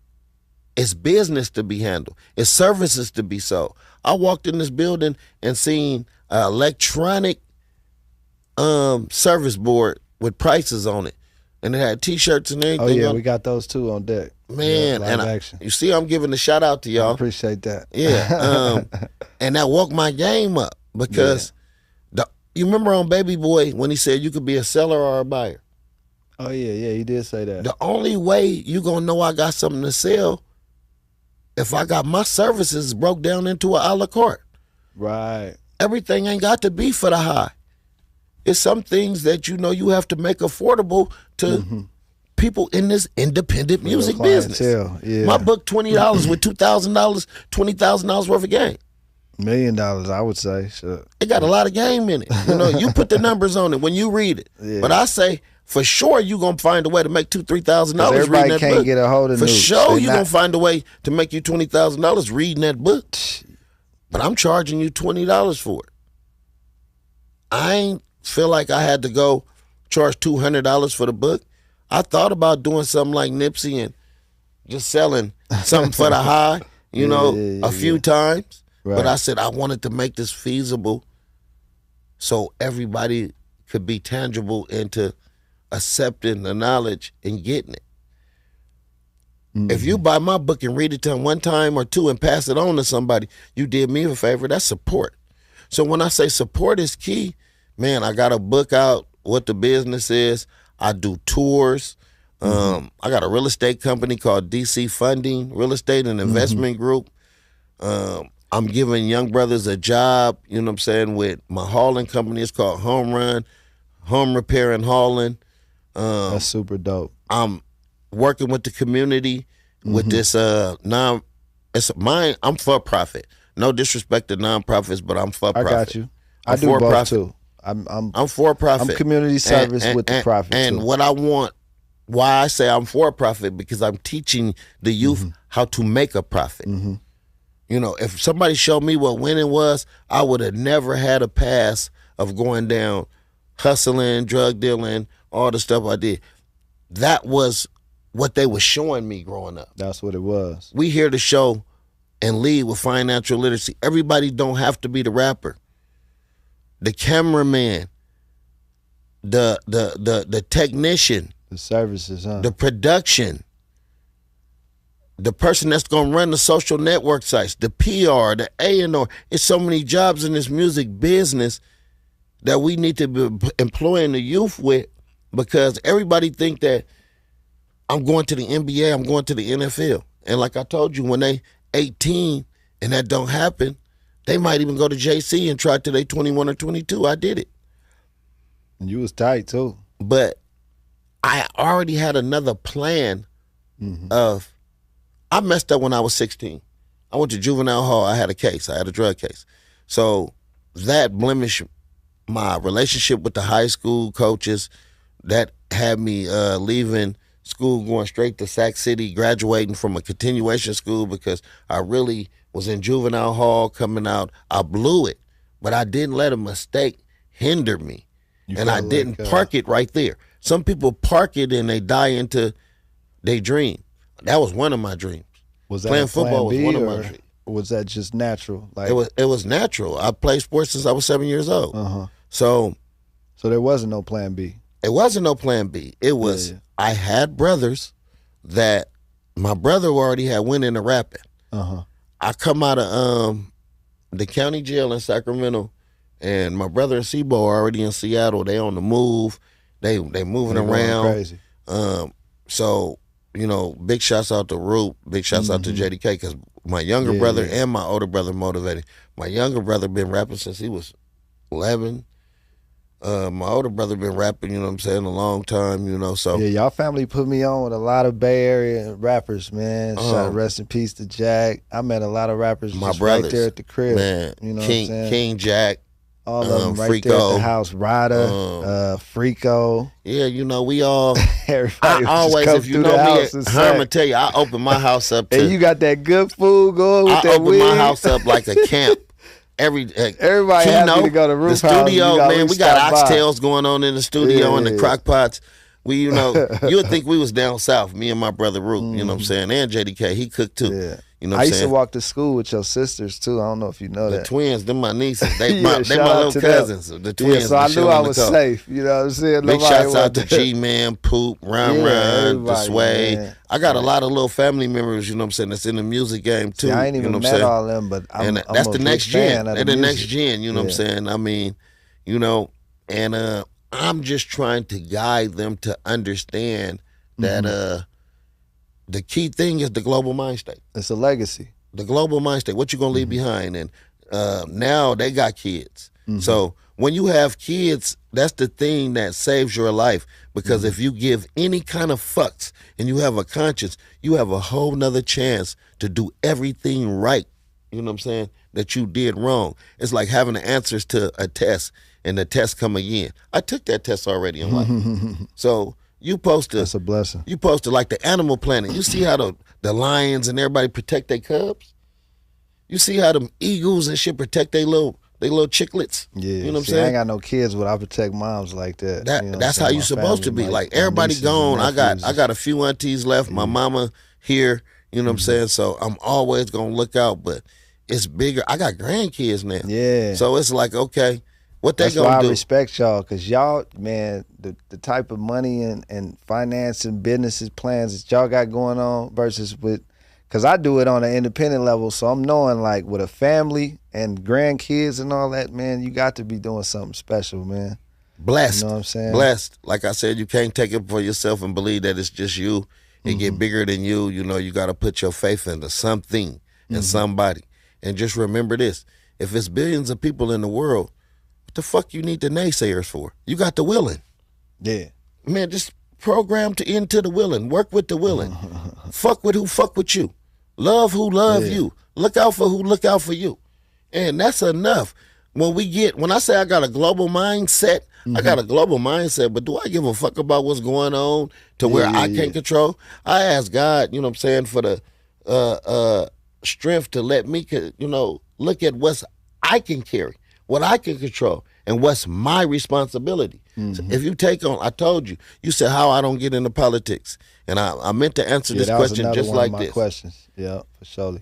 it's business to be handled. It's services to be sold. I walked in this building and seen an electronic service board with prices on it, and it had T-shirts and everything. Oh yeah, we got those too on deck. Man, live and action. you see, I'm giving a shout out to y'all. I appreciate that. Yeah, and that woke my game up because you remember on Baby Boy when he said you could be a seller or a buyer. Oh yeah, he did say that. The only way you gonna know I got something to sell if I got my services broke down into a la carte. Right. Everything ain't got to be for the high. It's some things that you have to make affordable to people in this independent music business. Yeah. My book $20 with $2,000, $20,000 worth of game. $1 million, I would say. Sure. It got a lot of game in it. You put the numbers on it when you read it. Yeah. But I say for sure you gonna find a way to make $2,000-$3,000 reading that everybody book. can't get a hold of For Nuch. sure you gonna find a way to make you $20,000 reading that book. But I'm charging you $20 for it. I ain't feel like I had to go charge $200 for the book. I thought about doing something like Nipsey and just selling something for the high, a few times. Right. But I said I wanted to make this feasible so everybody could be tangible into accepting the knowledge and getting it. If you buy my book and read it to them one time or two and pass it on to somebody, you did me a favor. That's support. So when I say support is key, man, I got a book out, what the business is. I do tours. I got a real estate company called DC Funding, Real Estate and Investment Group. I'm giving young brothers a job, with my hauling company. It's called Home Run, Home Repair and Hauling. That's super dope. I'm working with the community with this it's mine. I'm for profit. No disrespect to nonprofits, but I'm for profit. I got you. I'm I do for both profit. too. I'm for profit. I'm community service with the profit and too. what I want why I say I'm for profit, because I'm teaching the youth how to make a profit. You know, if somebody showed me what winning was, I would have never had a pass of going down, hustling, drug dealing, all the stuff I did. That was what they were showing me growing up. That's what it was. We here to show and lead with financial literacy. Everybody don't have to be the rapper, the cameraman, the technician, the services, the production, the person that's gonna run the social network sites, the PR, the A&R. It's so many jobs in this music business that we need to be employing the youth with, because everybody think that I'm going to the NBA, I'm going to the NFL. And like I told you, when they 18 and that don't happen, they might even go to JC and try till they 21 or 22. I did it. And you was tight too. But I already had another plan of, I messed up when I was 16. I went to juvenile hall. I had a case. I had a drug case. So that blemished my relationship with the high school coaches. That had me leaving school, going straight to Sac City, graduating from a continuation school because I really was in juvenile hall coming out. I blew it, but I didn't let a mistake hinder me. And I didn't park it right there. Some people park it and they die into their dream. That was one of my dreams. Was that playing football was one of my dreams? Or was that just natural? Like it was natural. I played sports since I was 7 years old. So there wasn't no plan B. It wasn't no plan B. It was I had brothers that my brother already had went into rapping. I come out of the county jail in Sacramento, and my brother and Shoddyboi are already in Seattle. They on the move. They moving around. Crazy. So, you know, big shouts out to Root, big shouts out to JDK, because my younger brother and my older brother motivated. My younger brother been rapping since he was 11. My older brother been rapping, you know what I'm saying, a long time, you know, so. Yeah, y'all family put me on with a lot of Bay Area rappers, man. Rest in peace to Jack. I met a lot of rappers my just brothers, right there at the crib. Man, you know King, what I'm saying? King Jack. All of them right Freako, there at the house. Ryder, Freako. Yeah, you know, we all. Everybody I always, if you know me, I'm gonna tell you, I open my house up to. And you got that good food going with that I open wig. my house up like a camp. Everybody happy to go to Roof the House. studio, man. We got oxtails going on in the studio and the crock pots. We, you know, you would think we was down south. Me and my brother Root, you know what I'm saying, and JDK, he cooked too. Yeah. You know what I I'm used saying? to walk to school with your sisters too. I don't know if you know The that. twins, them my nieces. They Yeah, my shout out little to them. cousins. The twins. So I knew I was Nicole. safe. You know what I'm saying? Big Nobody shouts out to wanted G-Man, Poop, Ron, the Sway. man. I got a lot of little family members, you know what I'm saying, that's in the music game too. See, I ain't you even know what I'm met saying? all them, but I'm that's a the big next fan gen. of They're the the next music. gen, you know what I'm saying? I mean, you know, and I'm just trying to guide them to understand that the key thing is the global mind state. It's a legacy. The global mind state, what you gonna leave behind. And now they got kids. So when you have kids, that's the thing that saves your life. Because if you give any kind of fucks and you have a conscience, you have a whole nother chance to do everything right. You know what I'm saying? That you did wrong. It's like having the answers to a test and the test come again. I took that test already in life. So you supposed to. That's a blessing. You supposed to, like the Animal Planet. You see how the lions and everybody protect their cubs? You see how them eagles and shit protect their little chicklets? Yeah. You know what I'm See, saying? I ain't got no kids, but I protect moms like that. You know what That's I'm how saying? you My supposed to family, be. my Like everybody nieces and gone. I nephews. got a few aunties left. My mama here. You know what I'm saying? So I'm always gonna look out. But it's bigger. I got grandkids now. Yeah. So it's like, okay, what they That's gonna why do? I respect y'all, because y'all, man, the type of money and finance and businesses plans that y'all got going on versus with, because I do it on an independent level, so I'm knowing like with a family and grandkids and all that, man, you got to be doing something special, man. Blessed. You know what I'm saying? Blessed. Like I said, you can't take it for yourself and believe that it's just you. It get bigger than you. You know, you got to put your faith into something and somebody. And just remember this. If it's billions of people in the world, what the fuck you need the naysayers for? You got the willing. Yeah. Man, just program to into the willing. Work with the willing. Fuck with who fuck with you. Love who love you. Look out for who look out for you. And that's enough. When I say I got a global mindset, I got a global mindset, but do I give a fuck about what's going on to where I can't control? I ask God, you know what I'm saying, for the strength to let me, you know, look at what's I can carry, what I can control, and what's my responsibility. So if you take on, I told you, you said how I don't get into politics. And I meant to answer this question just like this. Questions. Yeah, for sure.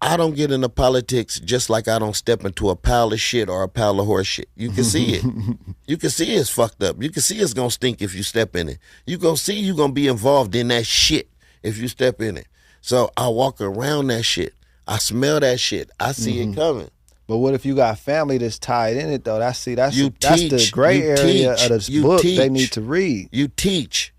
I don't get into politics just like I don't step into a pile of shit or a pile of horse shit. You can see it. You can see it's fucked up. You can see it's gonna stink if you step in it. You gonna see you gonna be involved in that shit if you step in it. So I walk around that shit. I smell that shit. I see it coming. But what if you got family that's tied in it though? That's the gray area of this book they need to read. You teach.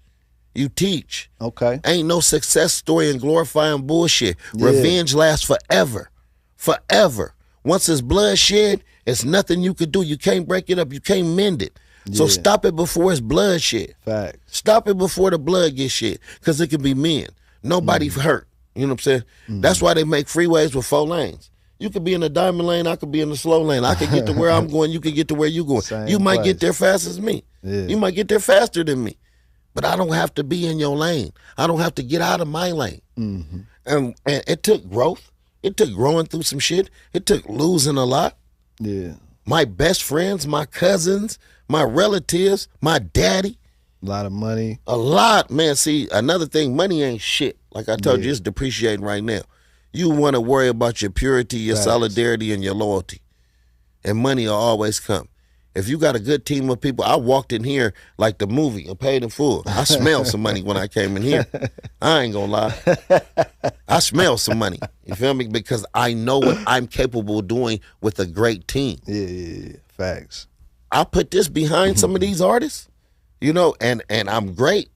Okay. Ain't no success story in glorifying bullshit. Revenge lasts forever. Forever. Once it's bloodshed, it's nothing you could do. You can't break it up. You can't mend it. So stop it before it's bloodshed. Fact. Stop it before the blood gets shed. Because it can be men. Nobody hurt. You know what I'm saying? That's why they make freeways with 4 lanes. You could be in the diamond lane. I could be in the slow lane. I could get to where I'm going. You could get to where you're going. You might get there fast as me. You might get there faster than me. But I don't have to be in your lane. I don't have to get out of my lane. And it took growth. It took growing through some shit. It took losing a lot. Yeah. My best friends, my cousins, my relatives, my daddy. A lot of money. A lot. Man, see, another thing, money ain't shit. Like I told you, it's depreciating right now. You want to worry about your purity, your solidarity, and your loyalty. And money will always come. If you got a good team of people, I walked in here like the movie and paid in full. I smelled some money when I came in here. I ain't gonna lie. I smell some money. You feel me? Because I know what I'm capable of doing with a great team. Yeah. Facts. I put this behind some of these artists, you know, and I'm great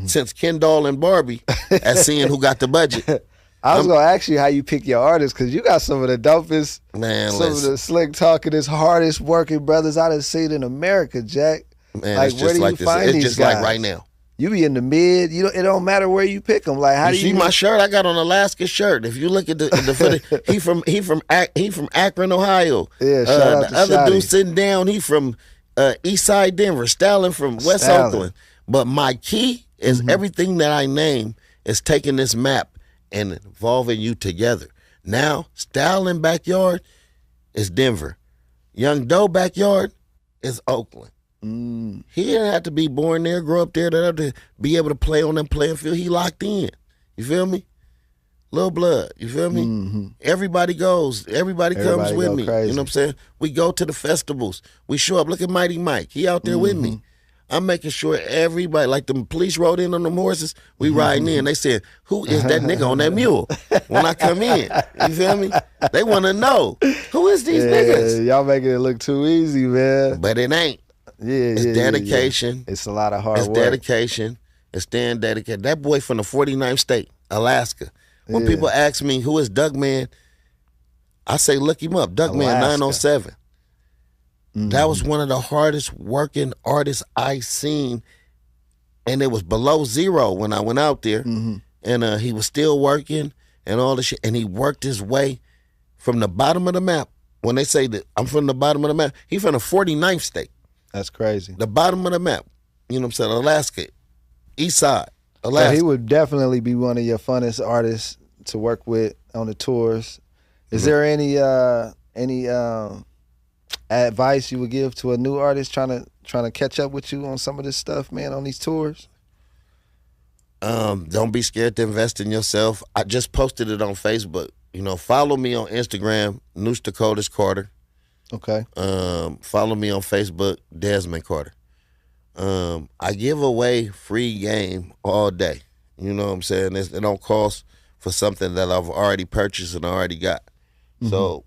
since Ken Doll and Barbie at seeing who got the budget. I was gonna ask you how you pick your artists because you got some of the dopest, of the slick talkingest, hardest working brothers I done seen in America, Jack. Man, like, where do you find these guys? It's just like right now. You be in the mid. It don't matter where you pick them. Like how do you see my shirt? I got on Alaska shirt. If you look at the footage, he from Akron, Ohio. Yeah, shout out to the other Shoddy. dude sitting down, he from East Side Denver. Stalin from West Oakland. But my key is everything that I name is taking this map and involving you together. Now, Stalin backyard is Denver. YoungDoe backyard is Oakland. He didn't have to be born there, grow up there, to be able to play on them playing field. He locked in. You feel me? Little blood. You feel me? Everybody goes. Everybody comes with me. Crazy. You know what I'm saying? We go to the festivals. We show up. Look at Mighty Mike. He out there with me. I'm making sure everybody, like the police rode in on them horses, we riding in. They said, who is that nigga on that mule when I come in? You feel me? They want to know, who is these niggas? Y'all making it look too easy, man. But it ain't. It's dedication. Yeah. It's a lot of hard work. It's dedication. It's staying dedicated. That boy from the 49th state, Alaska. When people ask me, who is Duckman? I say, look him up. Duckman 907. That was one of the hardest working artists I seen, and it was below zero when I went out there, and he was still working and all the shit, and he worked his way from the bottom of the map. When they say that I'm from the bottom of the map, he from the 49th state. That's crazy. The bottom of the map. You know what I'm saying? Alaska, East Side, Alaska. So he would definitely be one of your funnest artists to work with on the tours. Is there any advice you would give to a new artist trying to catch up with you on some of this stuff, man, on these tours? Don't be scared to invest in yourself. I just posted it on Facebook. You know, follow me on Instagram, Nuch Carter. Okay. Follow me on Facebook, Desmond Carter. I give away free game all day. You know what I'm saying? It don't cost for something that I've already purchased and I already got. So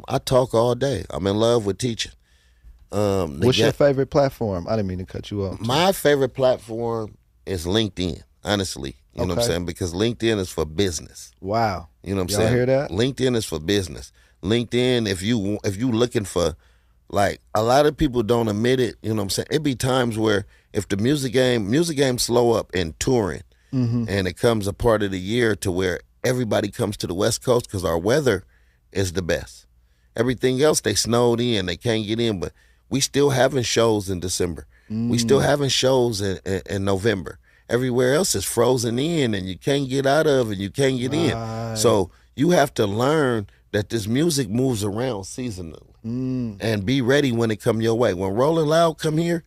I talk all day. I'm in love with teaching. What's your favorite platform? I didn't mean to cut you off. My favorite platform is LinkedIn, honestly. You know what I'm saying? Because LinkedIn is for business. Wow. You know what I'm Y'all saying? hear that? LinkedIn is for business. LinkedIn, if you looking for, like, a lot of people don't admit it, you know what I'm saying? It be times where if the music game slow up in touring, and it comes a part of the year to where everybody comes to the West Coast because our weather is the best. Everything else, they snowed in, they can't get in, but We still having shows in December. We still having shows in November. Everywhere else is frozen in, and you can't get out of, and you can't get in. So you have to learn that this music moves around seasonally, and be ready when it come your way. When Rolling Loud come here,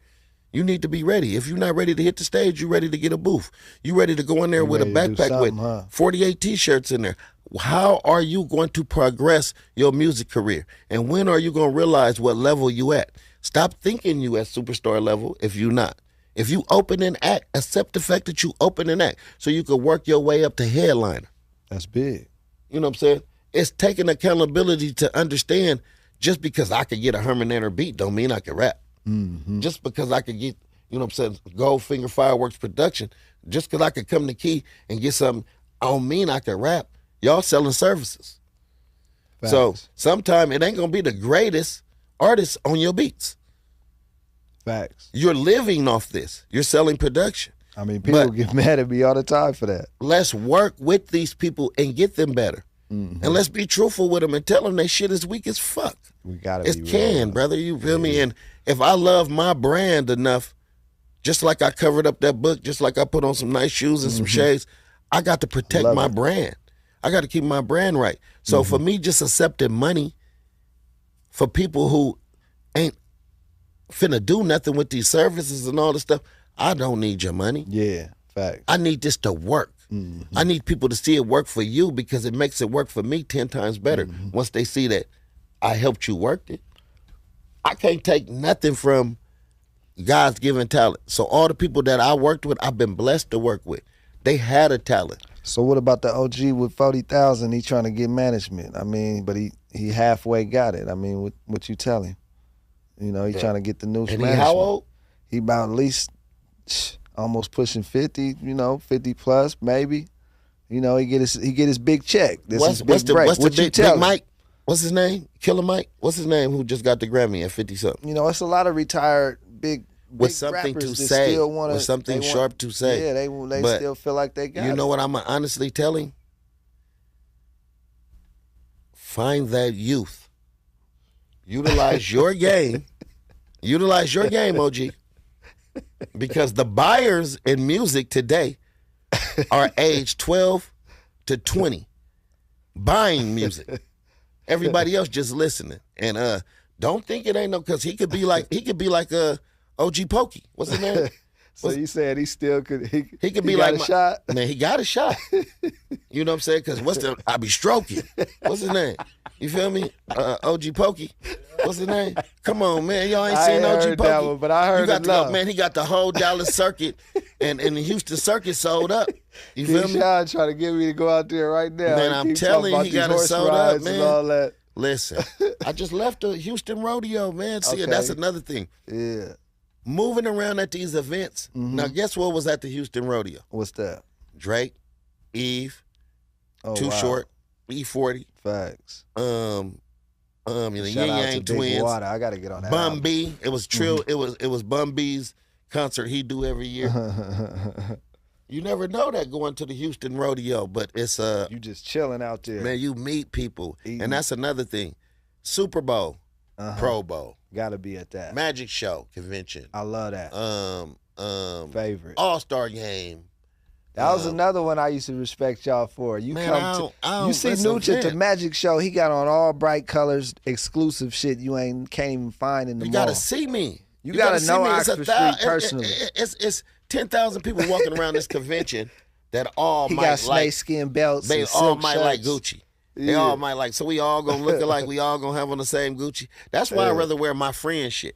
you need to be ready. If you're not ready to hit the stage, you ready to get a booth. You ready to go in there with a backpack with 48 T-shirts in there. How are you going to progress your music career? And when are you going to realize what level you at? Stop thinking you at superstar level if you're not. If you open an act, accept the fact that you open an act so you can work your way up to headliner. That's big. You know what I'm saying? It's taking accountability to understand just because I could get a Herman beat don't mean I can rap. Just because I could get, you know what I'm saying, Goldfinger Fireworks production, just because I could come to Key and get something, I don't mean I can rap. Y'all selling services. Facts. So sometimes it ain't going to be the greatest artist on your beats. Facts. You're living off this. You're selling production. I mean, people get mad at me all the time for that. Let's work with these people and get them better. And let's be truthful with them and tell them that shit is weak as fuck. We gotta it's be can, real. brother. You feel me? And if I love my brand enough, just like I covered up that book, just like I put on some nice shoes and some shades, I got to protect my brand. I got to keep my brand right. So for me, just accepting money for people who ain't finna do nothing with these services and all this stuff, I don't need your money. Yeah, facts. I need this to work. I need people to see it work for you because it makes it work for me 10 times better. Once they see that I helped you work it. I can't take nothing from God's given talent. So all the people that I worked with, I've been blessed to work with. They had a talent. So what about the OG with 40,000? He trying to get management. I mean, but he halfway got it. I mean, what you tell him? You know, he trying to get the new management. And he how old? He about at least almost pushing 50, you know, 50 plus maybe. You know, he get his big check. This is big break. What's what the you tell Big Mike? What's his name? Killer Mike? What's his name who just got the Grammy at 50-something? You know, it's a lot of retired big with something rappers to that say, still wanna, with something sharp to say. Yeah, they still feel like they got it. You know what I'm honestly telling? Find that youth. Utilize your game. Utilize your game, OG. Because the buyers in music today are age 12 to 20 buying music. Everybody else just listening. And don't think it ain't no, because he could be like OG Pokey. What's his name? So you said he still could he could be got like a shot? Man, he got a shot. You know what I'm saying? Because I be stroking. What's his name? You feel me? OG Pokey. What's his name? Come on, man. Y'all ain't seen OG Pokey. That one, but I heard it. Man, he got the whole Dallas circuit and the Houston circuit sold up. You feel me? Sean trying to get me to go out there right now. Man, I'm telling you, he got it sold up, man. All that. Listen, I just left the Houston rodeo, man. See, that's another thing. Yeah. Moving around at these events. Now, guess what was at the Houston rodeo? What's that? Drake, Eve, Too Short, E40. Facts. You know, Yin Yang to Twins. Water. I gotta get on that. Bun B. It was Trill. It was Bun B's concert he do every year. You never know that going to the Houston rodeo, but it's you just chilling out there. Man, you meet people, and that's another thing. Super Bowl, Pro Bowl, gotta be at that. Magic Show convention. I love that. Favorite All-Star Game. That was another one I used to respect y'all for. You man, you see Nuch at the Magic Show. He got on all bright colors, exclusive shit you can't even find in the mall. You gotta see me. You gotta know Oxford Street personally. It's 10,000 people walking around this convention that all he might got like. snakeskin belts. They and all silk might shirts. like Gucci. They all might like. So we all gonna look alike. We all gonna have on the same Gucci. That's why I'd rather wear my friend shit.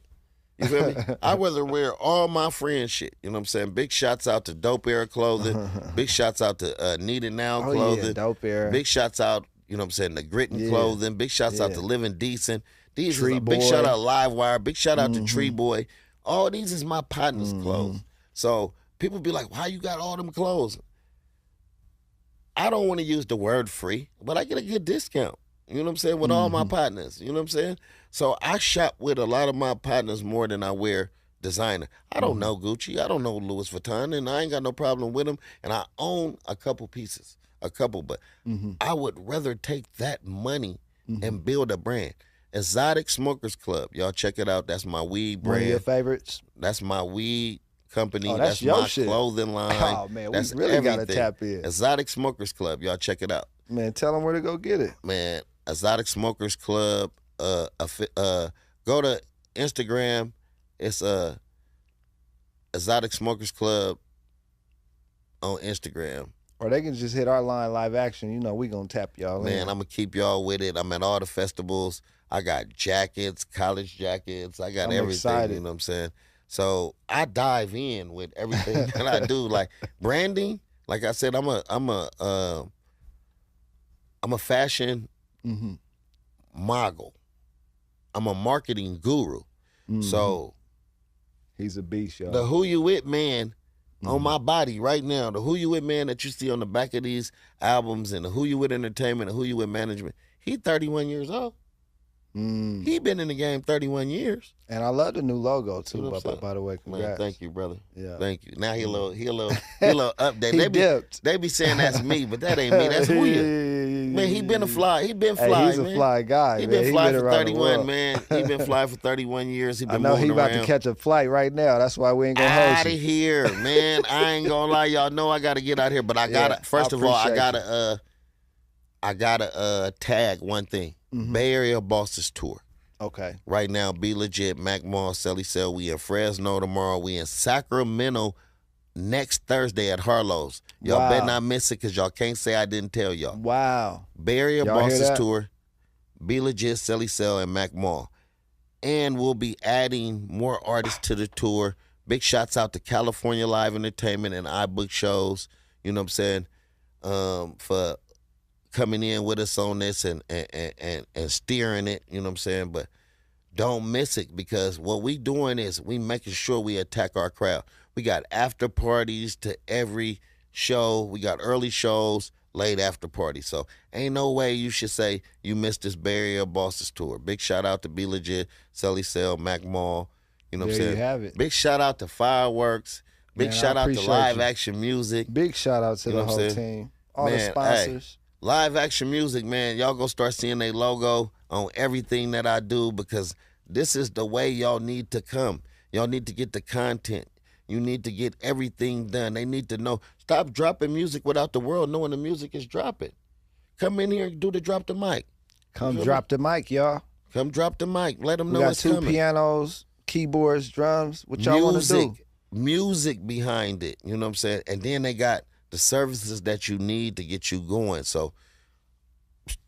You feel me? I'd rather wear all my friend shit. You know what I'm saying? Big shouts out to Dope Era Clothing. Big shouts out to Need It Now Clothing. Yeah, Dope Era. Big shouts out, you know what I'm saying, the Grittin' Clothing. Big shouts out to Living Decent. These Tree is a big Boy. shout out Livewire. Big shout out to Tree Boy. All these is my partner's clothes. So people be like, why you got all them clothes? I don't want to use the word free, but I get a good discount. You know what I'm saying? With all my partners. You know what I'm saying? So I shop with a lot of my partners more than I wear designer. I don't know Gucci. I don't know Louis Vuitton, and I ain't got no problem with them. And I own a couple pieces, but I would rather take that money and build a brand. Exotic Smokers Club. Y'all check it out. That's my weed brand. One of your favorites? That's my weed company. Oh, that's your my shit. clothing line. Oh, man, that's we really got to everything. tap in. Exotic Smokers Club. Y'all check it out. Man, tell them where to go get it. Man, Exotic Smokers Club. Go to Instagram. It's Exotic Smokers Club on Instagram. Or they can just hit our line live action. You know, we going to tap y'all Man, in. I'm going to keep y'all with it. I'm at all the festivals. I got jackets, college jackets. I got everything. Excited. You know what I'm saying? So I dive in with everything that I do. Like branding, like I said, I'm a fashion mogul. I'm a marketing guru. So he's a beast, y'all. the Whoo Ya Wit man on my body right now, the Whoo Ya Wit man that you see on the back of these albums and the Whoo Ya Wit Entertainment, the Whoo Ya Wit Management, he 31 years old. He been in the game 31 years. And I love the new logo too. You know what I'm by the way, congrats. Man, thank you, brother. Yeah. Thank you. Now he a little update. He dipped. They be saying that's me, but that ain't me. That's Whoo Ya. Man, he been fly, He's man. a fly guy. He man. been fly been for around the 31, world. man. He been fly for 31 years. He been I know he moving about around. to catch a flight right now. That's why we ain't gonna Out hold of you. here, man. I ain't gonna lie, y'all know I gotta get out here, but I gotta. Yeah, First I of all, I appreciate gotta tag one thing. Bay Area Bosses tour. Okay. Right now, Be Legit, Mac Mall, Selly Cell. We in Fresno tomorrow. We in Sacramento next Thursday at Harlow's. Y'all Wow. better not miss it because y'all can't say I didn't tell y'all. Wow. Bay Area Y'all hear Bosses that? tour, Be Legit, Selly Cell, and Mac Mall. And we'll be adding more artists to the tour. Big shouts out to California Live Entertainment and iBook Shows. You know what I'm saying? For coming in with us on this and steering it. You know what I'm saying? But don't miss it because what we doing is we making sure we attack our crowd. We got after parties to every show. We got early shows, late after parties. So ain't no way you should say you missed this Bay Area Bosses tour. Big shout out to Be Legit, Selly Cell, Mac Mall. You know what I'm There saying? you have it. Big shout out to Fireworks. Big Man, I shout out to appreciate Live you. Action Music. Big shout out to You know the what I'm whole saying? team. All the Man, sponsors. Live Action Music, man, y'all gonna start seeing their logo on everything that I do because this is the way y'all need to come. Y'all need to get the content. You need to get everything done. They need to know. Stop dropping music without the world knowing the music is dropping. Come in here and do the drop the mic. Come drop the mic, y'all. Come drop the mic. Let them We know got it's two coming. pianos, keyboards, drums. What y'all want to do? Music behind it. You know what I'm saying? And then they got the services that you need to get you going. So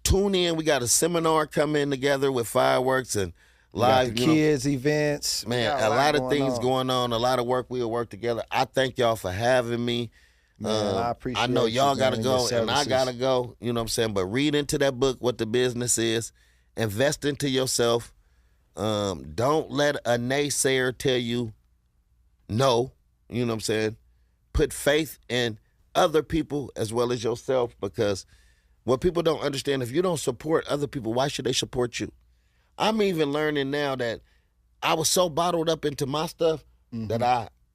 tune in. We got a seminar coming together with Fireworks and We got live the kids events. We Man, got a lot of things on. going on. A lot of work. We'll work together. I thank y'all for having me. Man, I appreciate I know y'all you, gotta man, go, your and I services. gotta go. You know what I'm saying? But read into that book what the business is. Invest into yourself. Don't let a naysayer tell you no. You know what I'm saying? Put faith in other people as well as yourself because what people don't understand, if you don't support other people, why should they support you? I'm even learning now that I was so bottled up into my stuff that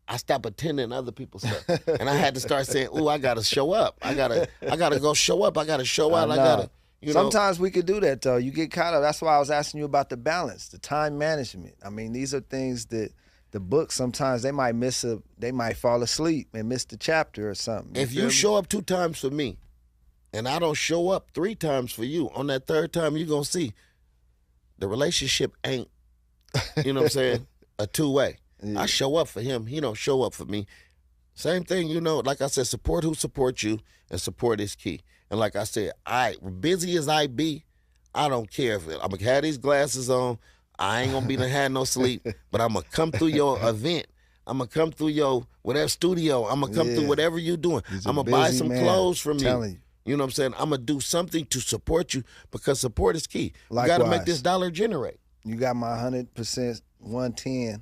I stopped attending other people's stuff. And I had to start saying, ooh, I gotta show up. I gotta go show up. I gotta show out. I gotta, you know. Sometimes we could do that though. You get caught up. That's why I was asking you about the balance, the time management. I mean, these are things that the book sometimes they might fall asleep and miss the chapter or something. If feel you me? show up 2 times for me and I don't show up 3 times for you, on that 3rd time you're gonna see the relationship ain't, you know what I'm saying, a 2-way. Yeah. I show up for him, he don't show up for me. Same thing, you know, like I said, support who supports you, and support is key. And like I said, busy as I be, I don't care if I'm gonna have these glasses on, I ain't gonna be done had no sleep, but I'm gonna come through your event. I'm gonna come through your whatever studio. I'm gonna come through whatever you're doing. He's a I'm gonna buy busy some man, clothes from telling you. you. You know what I'm saying? I'm gonna do something to support you because support is key. You gotta make Likewise. this dollar generate. You got my 100%, 110.